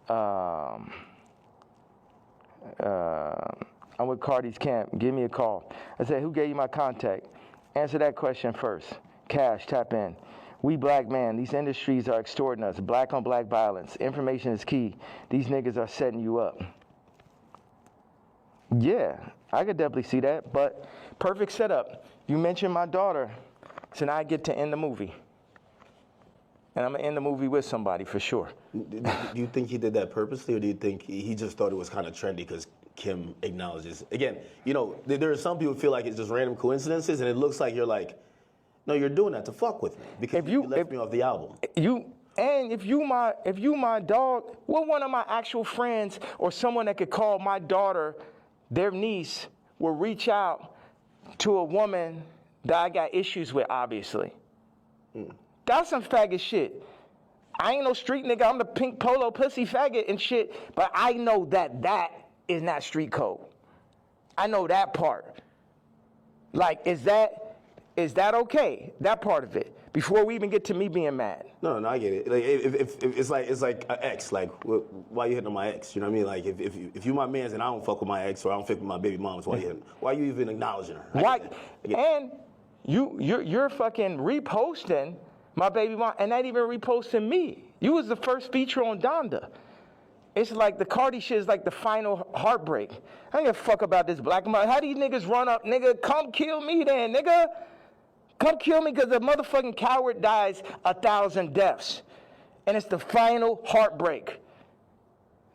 I'm with Cardi's camp. Give me a call. I said, who gave you my contact? Answer that question first. Cash, tap in. We black man. These industries are extorting us. Black on black violence. Information is key. These niggas are setting you up. Yeah, I could definitely see that, but perfect setup. You mentioned my daughter. So now I get to end the movie. And I'm going to end the movie with somebody for sure. Do you think he did that purposely, or do you think he just thought it was kind of trendy because Kim acknowledges? Again, you know, there are some people who feel like it's just random coincidences, and it looks like you're like, no, you're doing that to fuck with me because you left me off the album. If you my dog, what one of my actual friends or someone that could call my daughter, their niece, will reach out to a woman that I got issues with, obviously. That's some faggot shit. I ain't no street nigga. I'm the pink polo pussy faggot and shit, but I know that is not street code. I know that part. Like, is that okay? That part of it. Before we even get to me being mad. No, I get it. Like, if it's like an ex. Like, why you hitting on my ex? You know what I mean? Like, if you my man's and I don't fuck with my ex or I don't fuck with my baby moms, why you even acknowledging her? Why? And you're fucking reposting my baby mom, and not even reposting me. You was the first feature on Donda. It's like the Cardi shit is like the final heartbreak. I don't give a fuck about this black mother. How do you niggas run up, nigga? Come kill me then, nigga. Come kill me because a motherfucking coward dies 1,000 deaths. And it's the final heartbreak.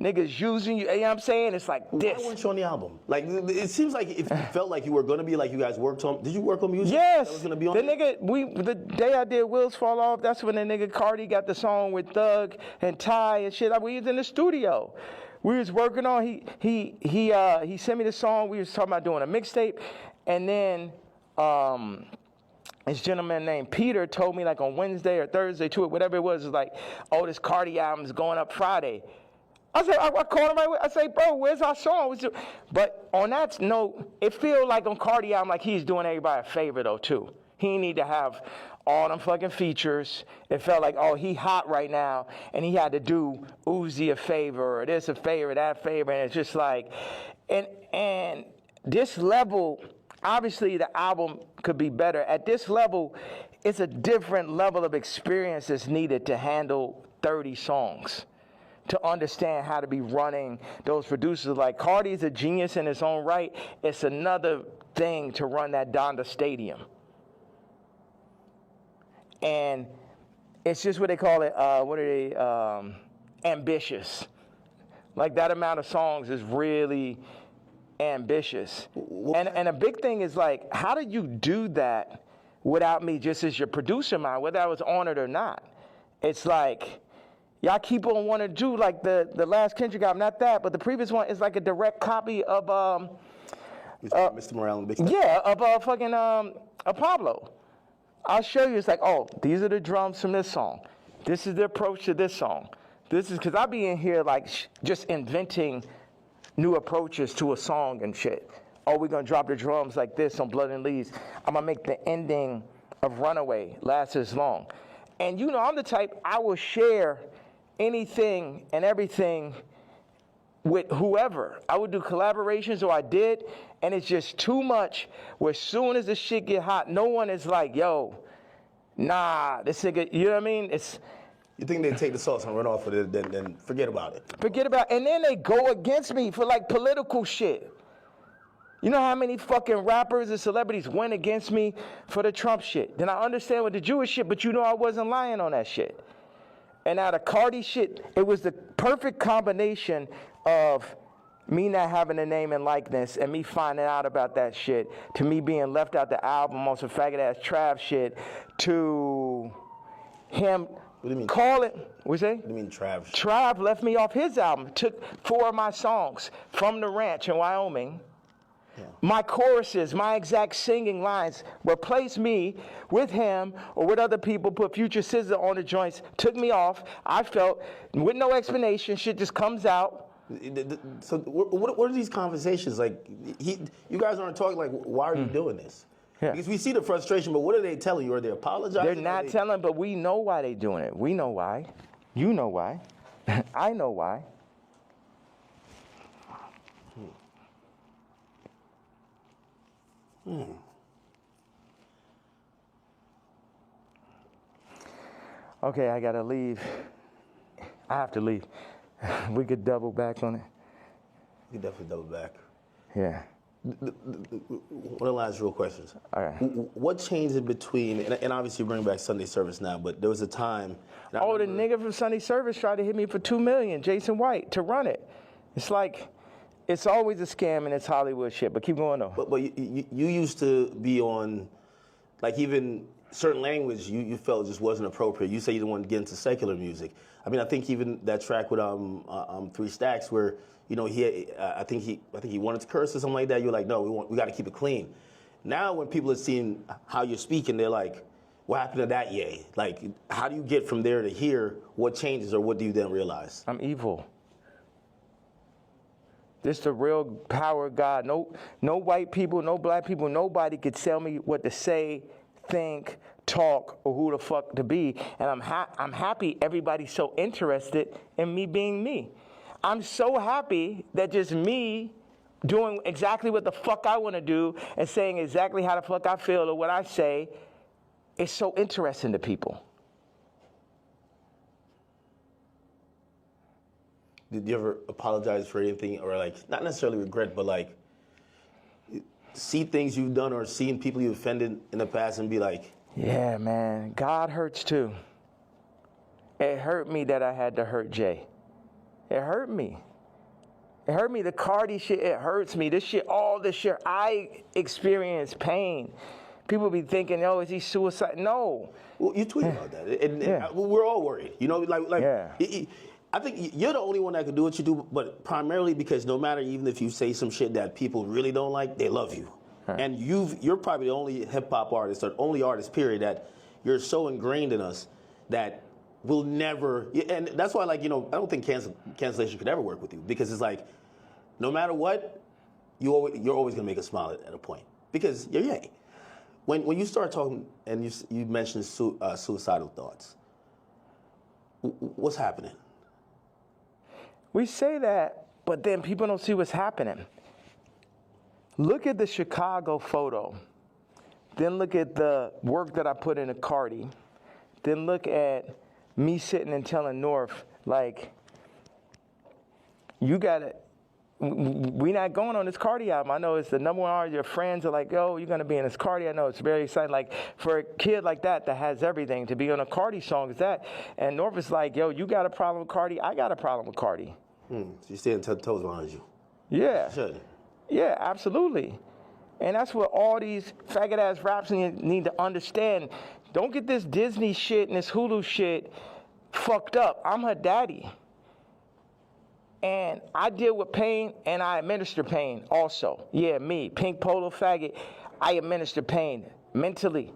niggas using you. You know what I'm saying? It's like this. Why weren't you on the album? Like, it seems like if you felt like you were going to be, like you guys worked on, did you work on music? Yes. That was going to be on the the day I did Wheels Fall Off, that's when the nigga Cardi got the song with Thug and Ty and shit. Like, we was in the studio. We was working on, he sent me the song. We was talking about doing a mixtape. And then, this gentleman named Peter told me like on Wednesday or Thursday to it, whatever it was like, oh, this Cardi album is going up Friday. I said, I called him right away. I say, bro, where's our song? But on that note, it feel like on Cardi album like he's doing everybody a favor though too. He need to have all them fucking features. It felt like, oh, he hot right now, and he had to do Uzi a favor or this a favor, that favor, and it's just like, and this level. Obviously, the album could be better. At this level, it's a different level of experience that's needed to handle 30 songs, to understand how to be running those producers. Like, Cardi's a genius in his own right. It's another thing to run that Donda Stadium. And it's just what they call it, ambitious. Like, that amount of songs is really ambitious. And a big thing is like, how did you do that without me just as your producer mind, whether I was on it or not? It's like, y'all keep on wanting to do like the last Kendrick album, not that, but the previous one is like a direct copy of Mr. Morale and Big Step? Yeah, of fucking Pablo. I'll show you. It's like, oh, these are the drums from this song. This is the approach to this song. This is because I be in here like just inventing new approaches to a song and shit. Oh, we're gonna drop the drums like this on Blood and Leaves. I'm gonna make the ending of Runaway last as long. And you know, I'm the type, I will share anything and everything with whoever. I would do collaborations, or I did, and it's just too much where as soon as the shit get hot, no one is like, yo, nah, this nigga, you know what I mean? You think they take the sauce and run off with it, then forget about it. Forget about it. And then they go against me for like political shit. You know how many fucking rappers and celebrities went against me for the Trump shit? Then I understand with the Jewish shit, but you know I wasn't lying on that shit. And out of Cardi shit, it was the perfect combination of me not having a name and likeness and me finding out about that shit, to me being left out the album on some faggot-ass Trav shit, to him... What do you mean? Call it. What's that? What do you mean Trav? Trav left me off his album. Took 4 of my songs from the ranch in Wyoming. Yeah. My choruses, my exact singing lines, replaced me with him or with other people, put Future Scissor on the joints, took me off. I felt, with no explanation, shit just comes out. So what are these conversations? Like, you guys aren't talking like, why are you doing this? Yeah. Because we see the frustration, but what are they telling you? Are they apologizing? They're not telling, but we know why they're doing it. We know why. You know why. I know why. Okay, I gotta leave. I have to leave. We could double back on it. We could definitely double back. Yeah. One of the last real questions. All right. What changed in between, and obviously you bring back Sunday service now, but there was a time. The nigga from Sunday service tried to hit me for $2 million, Jason White, to run it. It's like, it's always a scam and it's Hollywood shit, but keep going though. But you used to be on, like even certain language you felt just wasn't appropriate. You say you didn't want to get into secular music. I mean, I think even that track with 3 Stacks where, you know, I think he wanted to curse or something like that. You're like, no, we got to keep it clean. Now, when people are seeing how you're speaking, they're like, what happened to that yay? Like, how do you get from there to here? What changes, or what do you then realize? I'm evil. This the real power of God. No white people, no black people, nobody could tell me what to say, think, talk, or who the fuck to be. And I'm happy everybody's so interested in me being me. I'm so happy that just me doing exactly what the fuck I want to do and saying exactly how the fuck I feel or what I say is so interesting to people. Did you ever apologize for anything, or like, not necessarily regret, but like see things you've done or seen people you offended in the past and be like, yeah, man, God hurts too. It hurt me that I had to hurt Jay. It hurt me. It hurt me. The Cardi shit, it hurts me. This shit, all this shit, I experience pain. People be thinking, oh, is he suicide? No. Well, you tweet about that, and we're all worried. You know, like I think you're the only one that can do what you do, but primarily because no matter, even if you say some shit that people really don't like, they love you. And you're probably the only hip-hop artist, or only artist, period, that you're so ingrained in us that we'll never, and that's why, like, you know, I don't think cancellation could ever work with you, because it's like, no matter what, you're always going to make us smile at a point, because you're Ye. When you start talking, and you mentioned suicidal thoughts, what's happening? We say that, but then people don't see what's happening. Look at the Chicago photo. Then look at the work that I put into Cardi. Then look at me sitting and telling North, like, you gotta, we not going on this Cardi album. I know it's the #1 artist. Your friends are like, yo, you're gonna be in this Cardi. I know it's very exciting. Like, for a kid like that has everything, to be on a Cardi song is that. And North is like, yo, you got a problem with Cardi? I got a problem with Cardi. So you're staying toes behind you. Yeah. Should. Yeah, absolutely. And that's what all these faggot-ass raps need to understand. Don't get this Disney shit and this Hulu shit fucked up. I'm her daddy. And I deal with pain, and I administer pain also. Yeah, me, pink polo faggot, I administer pain mentally.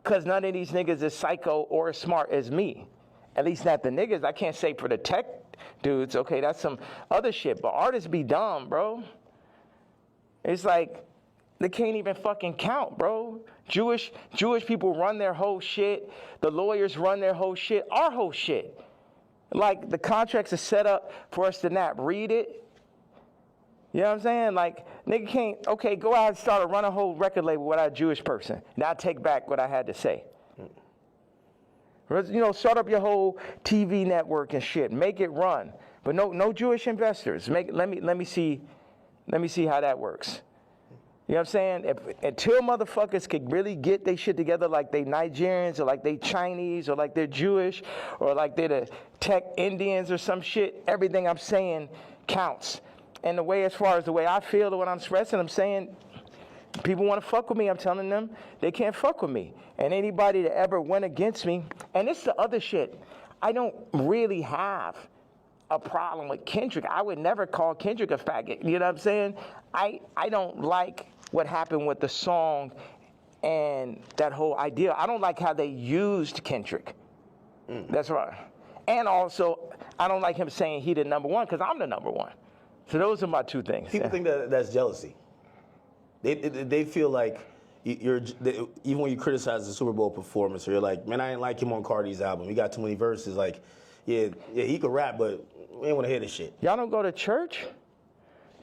Because none of these niggas is psycho or as smart as me. At least not the niggas. I can't say for the tech dudes. Okay, that's some other shit. But artists be dumb, bro. It's like they can't even fucking count, bro. Jewish people run their whole shit. The lawyers run their whole shit. Our whole shit. Like, the contracts are set up for us to not read it. You know what I'm saying? Like, nigga can't, okay, go out and start run a whole record label without a Jewish person. Now take back what I had to say. You know, start up your whole TV network and shit. Make it run. But no Jewish investors. Let me see how that works. You know what I'm saying? Until motherfuckers could really get their shit together, like they Nigerians or like they Chinese or like they're Jewish or like they're the tech Indians or some shit, everything I'm saying counts. And the way, as far as the way I feel or what I'm expressing, I'm saying, people want to fuck with me, I'm telling them they can't fuck with me. And anybody that ever went against me, and it's the other shit, I don't really have a problem with Kendrick. I would never call Kendrick a faggot. You know what I'm saying? I don't like what happened with the song and that whole idea. I don't like how they used Kendrick. That's right. And also, I don't like him saying he the #1 because I'm the #1. So those are my two things. People think that's jealousy. They feel like even when you criticize the Super Bowl performance, or you're like, man, I didn't like him on Cardi's album. He got too many verses. Like, yeah, he could rap, but we ain't want to hear this shit. Y'all don't go to church?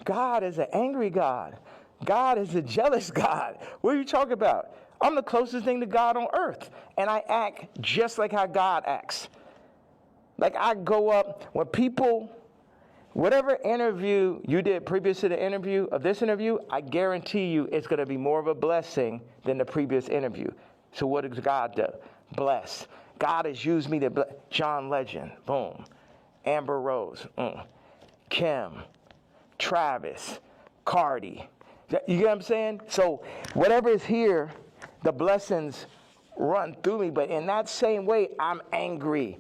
God is an angry God. God is a jealous God. What are you talking about? I'm the closest thing to God on earth, and I act just like how God acts. Like, I go up when people, whatever interview you did previous to the interview of this interview, I guarantee you it's going to be more of a blessing than the previous interview. So what does God do? Bless. God has used me to bless. John Legend, boom. Amber Rose, Kim, Travis, Cardi. You get what I'm saying? So whatever is here, the blessings run through me. But in that same way, I'm angry.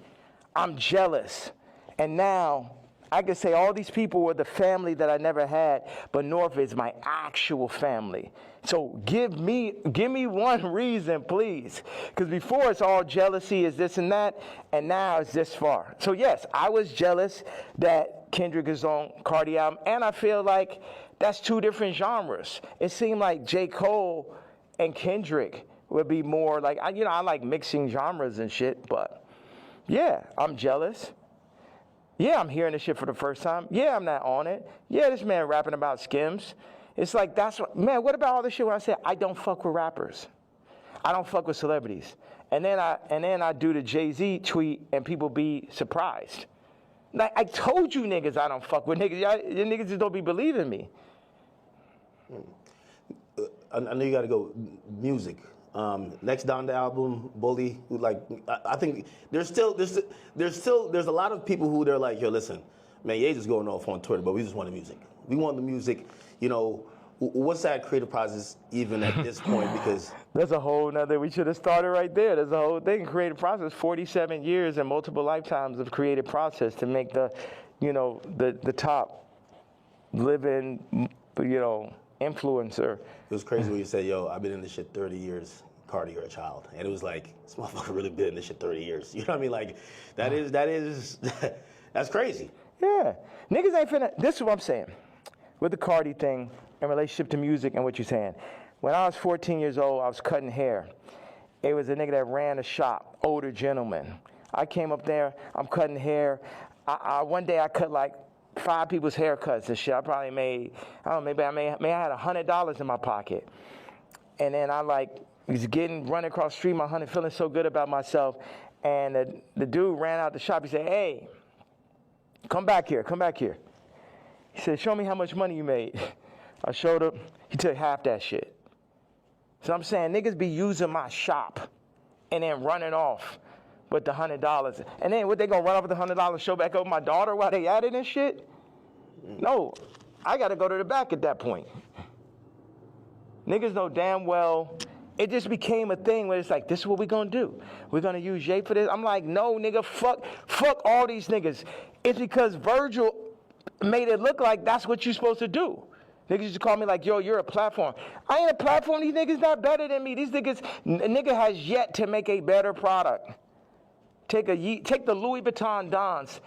I'm jealous. And now I could say all these people were the family that I never had, but North is my actual family. So give me one reason, please. Because before it's all jealousy, is this and that, and now it's this far. So yes, I was jealous that Kendrick is on Cardi album, and I feel like that's two different genres. It seemed like J. Cole and Kendrick would be more like, I like mixing genres and shit, but yeah, I'm jealous. Yeah, I'm hearing this shit for the first time. Yeah, I'm not on it. Yeah, this man rapping about Skims. It's like, what about all this shit when I say I don't fuck with rappers? I don't fuck with celebrities. And then I do the Jay-Z tweet and people be surprised. Like, I told you niggas I don't fuck with niggas. Y'all niggas just don't be believing me. I know you got to go music. Next down the album, Bully. Like, I think there's a lot of people who they're like, yo, listen, Man, Ye just going off on Twitter, but we just want the music. We want the music. You know, what's that creative process even at this point? Because that's a whole nother. We should have started right there. There's a whole thing. Creative process. 47 years and multiple lifetimes of creative process to make the, you know, the top living, you know, influencer. It was crazy when you said, "Yo, I've been in this shit 30 years." Cardi, you're a child, and it was like, this motherfucker really been in this shit 30 years. You know what I mean? Like, that's crazy. Yeah, niggas ain't finna. This is what I'm saying with the Cardi thing in relationship to music and what you're saying. When I was 14 years old, I was cutting hair. It was a nigga that ran a shop, older gentleman. I came up there, I'm cutting hair. One day I cut like 5 people's haircuts and shit. I probably made, I don't know, maybe I had $100 in my pocket. And then I like was running across the street, my honey, feeling so good about myself. And the dude ran out the shop. He said, "Hey, come back here. He said, "Show me how much money you made." I showed him. He took half that shit. So I'm saying niggas be using my shop and then running off with the $100. And then what, they gonna run off with the $100, show back over my daughter while they at it and shit? No, I gotta go to the back at that point. Niggas know damn well. It just became a thing where it's like, this is what we're gonna do. We're gonna use Ye for this. I'm like, no, nigga, fuck all these niggas. It's because Virgil made it look like that's what you're supposed to do. Niggas used to call me like, yo, you're a platform. I ain't a platform. These niggas not better than me. These niggas, nigga has yet to make a better product. Take the Louis Vuitton Dons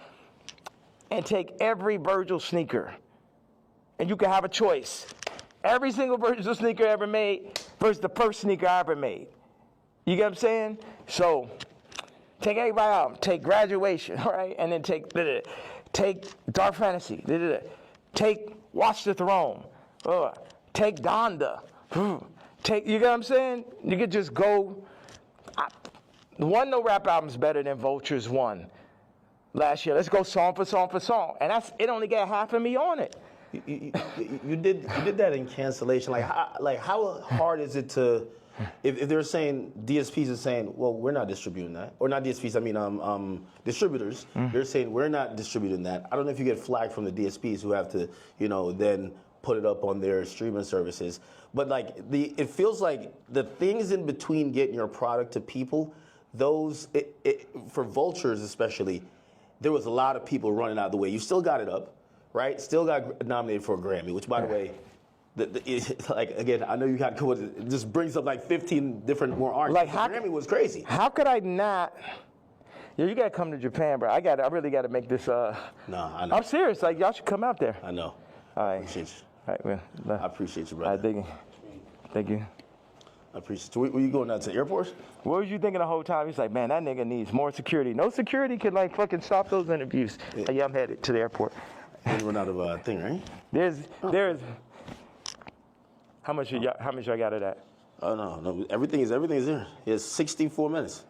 and take every Virgil sneaker. And you can have a choice. Every single Virgil sneaker ever made versus the first sneaker I ever made. You get what I'm saying? So, take everybody out. Take Graduation, all right? And then take Dark Fantasy. Take Watch the Throne. Take Donda. You get what I'm saying? You could just go. No rap album's better than Vulture's one last year. Let's go song for song. And it only got half of me on it. You did that in Cancellation. Like how hard is it to, if they're saying DSPs are saying, well, we're not distributing that, or not DSPs, I mean distributors. They're saying we're not distributing that. I don't know if you get flagged from the DSPs who have to, you know, then put it up on their streaming services. But like it feels like the things in between getting your product to people, those for Vultures especially, there was a lot of people running out of the way. You still got it up. Right, still got nominated for a Grammy, which, by the way, like again, I know you got it just brings up like 15 different more artists. Like Grammy was crazy. How could I not? Yeah, you gotta come to Japan, bro. I really gotta make this. No, I know. I'm serious. Like y'all should come out there. I know. All right. I appreciate you. All right, well, I appreciate you, brother. All right, thank you. I appreciate you. Were you going out to the airport? What was you thinking the whole time? He's like, man, that nigga needs more security. No security could like fucking stop those interviews. Yeah, I'm headed to the airport. You run out of thing, right? There's. How much I got of that? Oh no, everything is there. It's 64 minutes.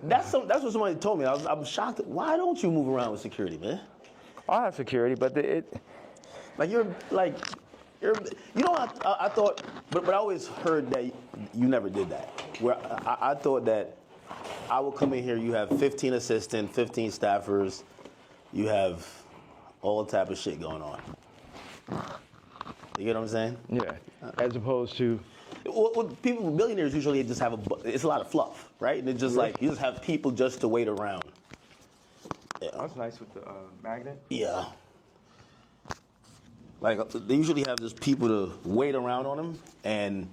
That's what somebody told me. I'm shocked. Why don't you move around with security, man? I have security, but you know, I thought, but I always heard that you never did that. Where I thought that I would come in here, you have 15 assistants, 15 staffers, you have all type of shit going on. You get what I'm saying? Yeah. As opposed to, well, people, millionaires usually just have it's a lot of fluff, right? And it's just like you just have people just to wait around. Yeah. That's nice with the magnet. Yeah. Like they usually have just people to wait around on them, and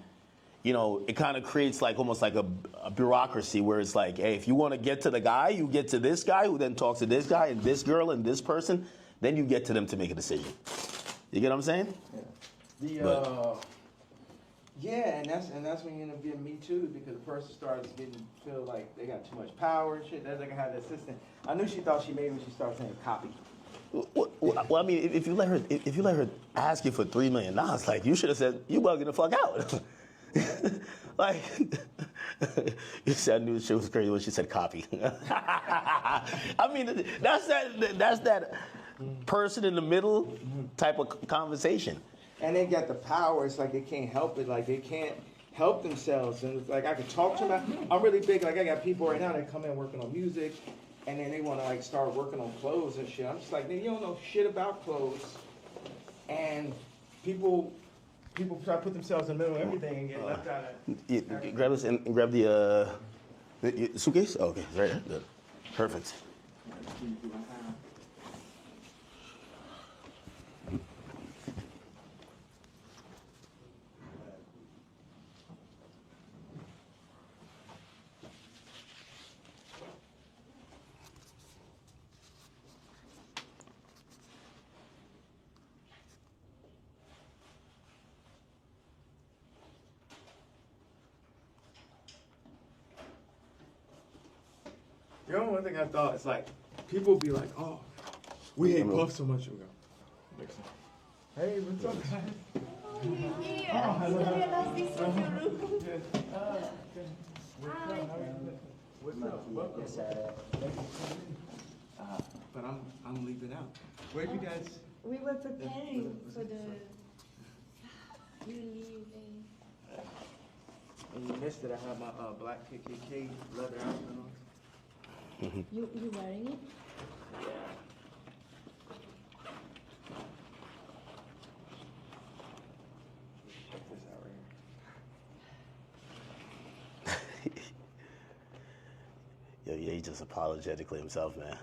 you know it kind of creates like almost like a bureaucracy where it's like, hey, if you want to get to the guy, you get to this guy who then talks to this guy and this girl and this person, then you get to them to make a decision. You get what I'm saying? Yeah. Yeah, and that's when you end up getting Me Too, because the person starts feel like they got too much power and shit. That's like I had the assistant. I knew she thought she made when she started saying copy. Well, I mean, if you let her ask you for $3 million, like you should have said, "You bugging the fuck out." Like you said, I knew shit was crazy when she said copy. I mean, that's that person in the middle type of conversation. And they got the power. It's like they can't help it. Like they can't help themselves. And it's like I can talk to them. I'm really big. Like I got people right now that come in working on music. and then they want to like start working on clothes and shit. I'm just like, nigga, you don't know shit about clothes, and people try to put themselves in the middle of everything and get left out of. Grab this and grab the suitcase. Oh, okay, right there. Good. Perfect. You know, one thing I thought is like, people be like, oh, we hate Puff so much. We go, hey, what's up, guys? What's up? But I'm leaving out. Where you guys? We were preparing for the you leaving. And you missed it. I have my black KKK leather outfit on. You wearing it? Check this out right here. Yeah, he's just apologetically himself, man.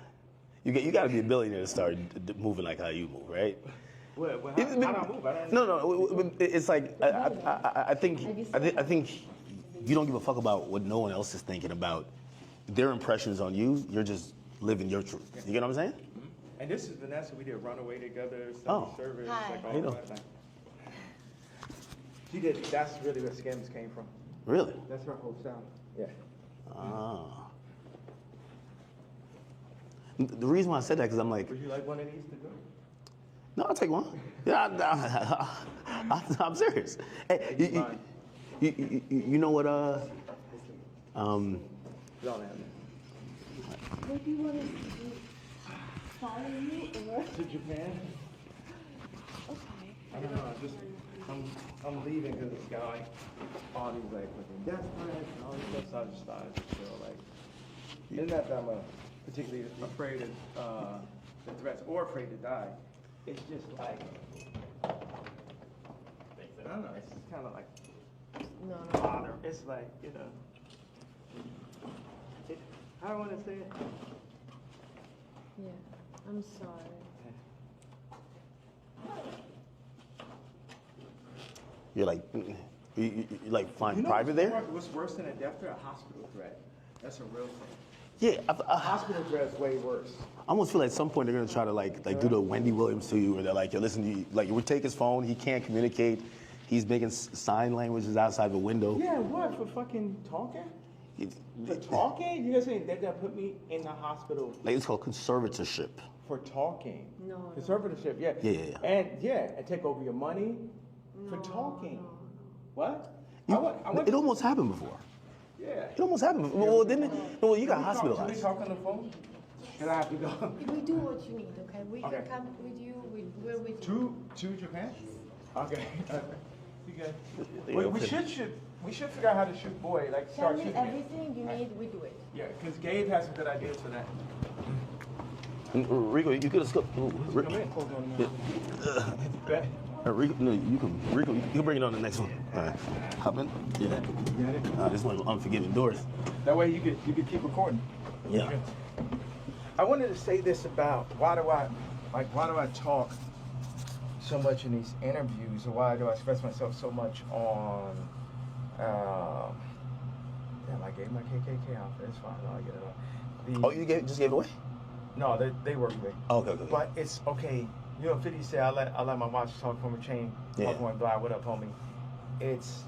You got to be a billionaire to start moving like how you move, right? Well, how do I move? No. It's like I think you don't give a fuck about what no one else is thinking about their impressions on you. You're just living your truth. You get what I'm saying? Mm-hmm. And this is Vanessa. We did Runaway together. Service. Hi. Like all that. She did. That's really where Skims came from. Really? That's her whole sound. Yeah. Ah. The reason why I said that because I'm like. Would you like one of these to go? No, I'll take one. Yeah, I'm serious. Hey, you know what? Don't have it. What do you want to do? Follow you or? To Japan? Okay. I don't know. I'm leaving because it's got like all these like fucking death threats and all this stuff. So I just thought I'd feel like, isn't that I'm particularly afraid of the threats or afraid to die. It's just like, I don't know. It's just kind of like No. bother. It's like, you know. How do I want to say it? Yeah. I'm sorry. You're like, you like find private there? What's worse than a death threat? A hospital threat. That's a real thing. Yeah, A hospital threat is way worse. I almost feel like at some point they're gonna try to like do the Wendy Williams to you, where they're like, yo, listen, we take his phone, he can't communicate, he's making sign languages outside the window. Yeah, what for fucking talking? For talking? You guys saying they're gonna put me in the hospital? Like it's called conservatorship. For talking? No. Conservatorship, yeah. Yeah. And take over your money for talking. No. What? It almost happened before. Yeah. It almost happened before. Well, didn't it? No, you got Can hospitalized. we talk on the phone? Can I have to go? We do what you need, okay? We Okay. can come with you. We're with you. To Japan? Okay. You good? Yeah, We should figure out how to shoot boy. Like Tell start me shooting. everything you need. We do it. Yeah, because Gabe has some good ideas for that. Rico, you could have scooped. Come in. Rico, no, you can bring it on the next one. All right. Hop in. Yeah. You got it? This one unforgiving doors. That way you could keep recording. Yeah. I wanted to say this about why do I talk so much in these interviews, or why do I express myself so much on damn, I gave my KKK outfit. It's fine. I'll get it on. You just gave it away? No, they work with me. Okay. But it's okay. You know, 50 said I let my watch talk from a chain. Yeah. Walk one blind. What up, homie? It's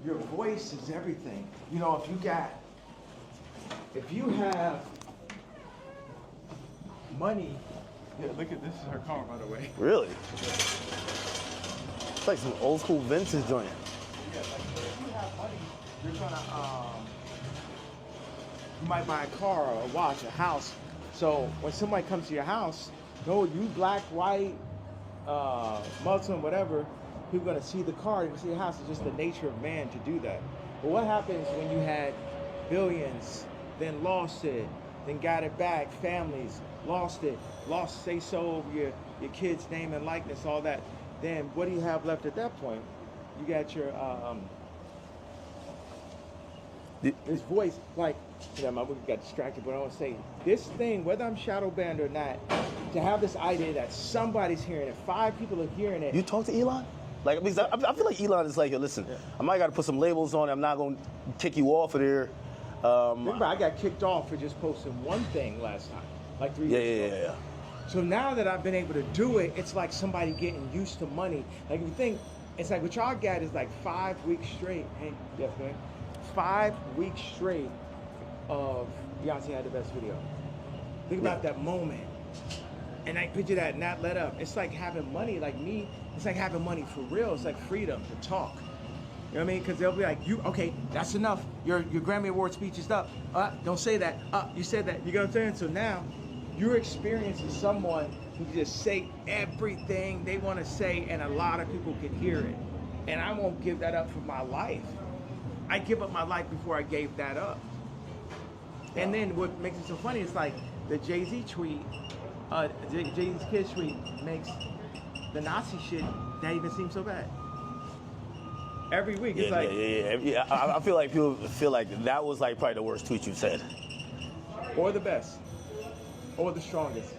your voice is everything. You know, if you have money, yeah, look at this is her car, by the way. Really? It's like some old school vintage joint. Yeah, like if you have money, you're gonna you might buy a car or a watch, a house. So when somebody comes to your house, no, you black, white, Muslim, whatever, people are gonna see the car, they're gonna see the house. It's just the nature of man to do that. But what happens when you had billions, then lost it, then got it back, families, lost it, lost say so over your kid's name and likeness, all that, then what do you have left at that point? You got your this voice, like, you know, my movie got distracted, but I want to say, this thing, whether I'm shadow banned or not, to have this idea that somebody's hearing it, 5 people are hearing it. You talk to Elon? Like, because I feel like Elon is like, yo, listen, I might got to put some labels on it. I'm not going to kick you off of there. Remember, I got kicked off for just posting one thing last time, like 3 years ago. Yeah. So now that I've been able to do it, it's like somebody getting used to money. Like, if you think, it's like what y'all got is like 5 weeks straight. Hey, yes, man. 5 weeks straight of Beyonce had the best video. Think about that moment. And I picture that not let up. It's like having money, like me, it's like having money for real. It's like freedom to talk. You know what I mean? Because they'll be like, okay, that's enough. Your Grammy Award speech is up. Don't say that. You said that. You know what I'm saying? So now you're experiencing someone who can just say everything they want to say, and a lot of people can hear it. And I won't give that up for my life. I give up my life before I gave that up. And then what makes it so funny is like the Jay-Z tweet, Jay-Z's kid tweet makes the Nazi shit not even seem so bad. Every week, it's I feel like people feel like that was like probably the worst tweet you've said. Or the best. Or the strongest.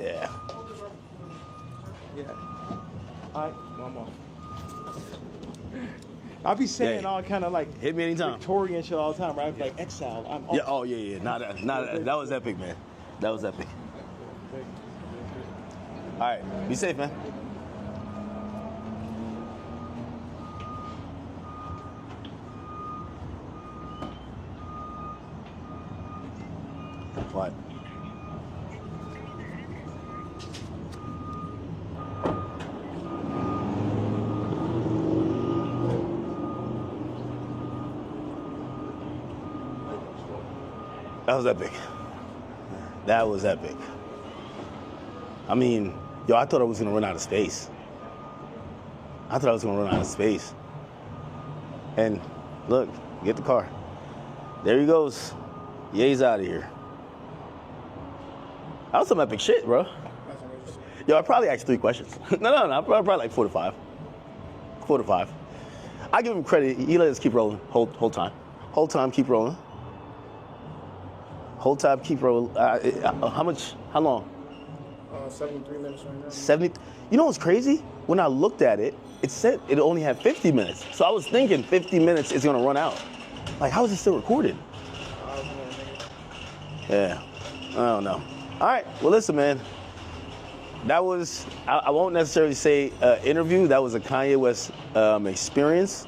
Yeah. Yeah. All right, one more. I'll be saying all kind of like hit me anytime. Victorian shit all the time, right? Like exile. I'm yeah. Oh yeah. That was epic, man. That was epic. All right. Be safe, man. What? That was epic. That was epic. I mean, yo, I thought I was gonna run out of space. And look, get the car. There he goes. Ye's out of here. That was some epic shit, bro. Yo, I probably asked 3 questions. No. Probably like 4 to 5. 4 to 5. I give him credit. He let us keep rolling whole time. Whole time, keep rolling. Whole time, keep rolling. How long? 73 minutes right now. 70. You know what's crazy? When I looked at it, it said it only had 50 minutes. So I was thinking 50 minutes is gonna run out. Like, how is it still recorded? Yeah, I don't know. All right, well, listen, man. That was, I won't necessarily say interview. That was a Kanye West experience.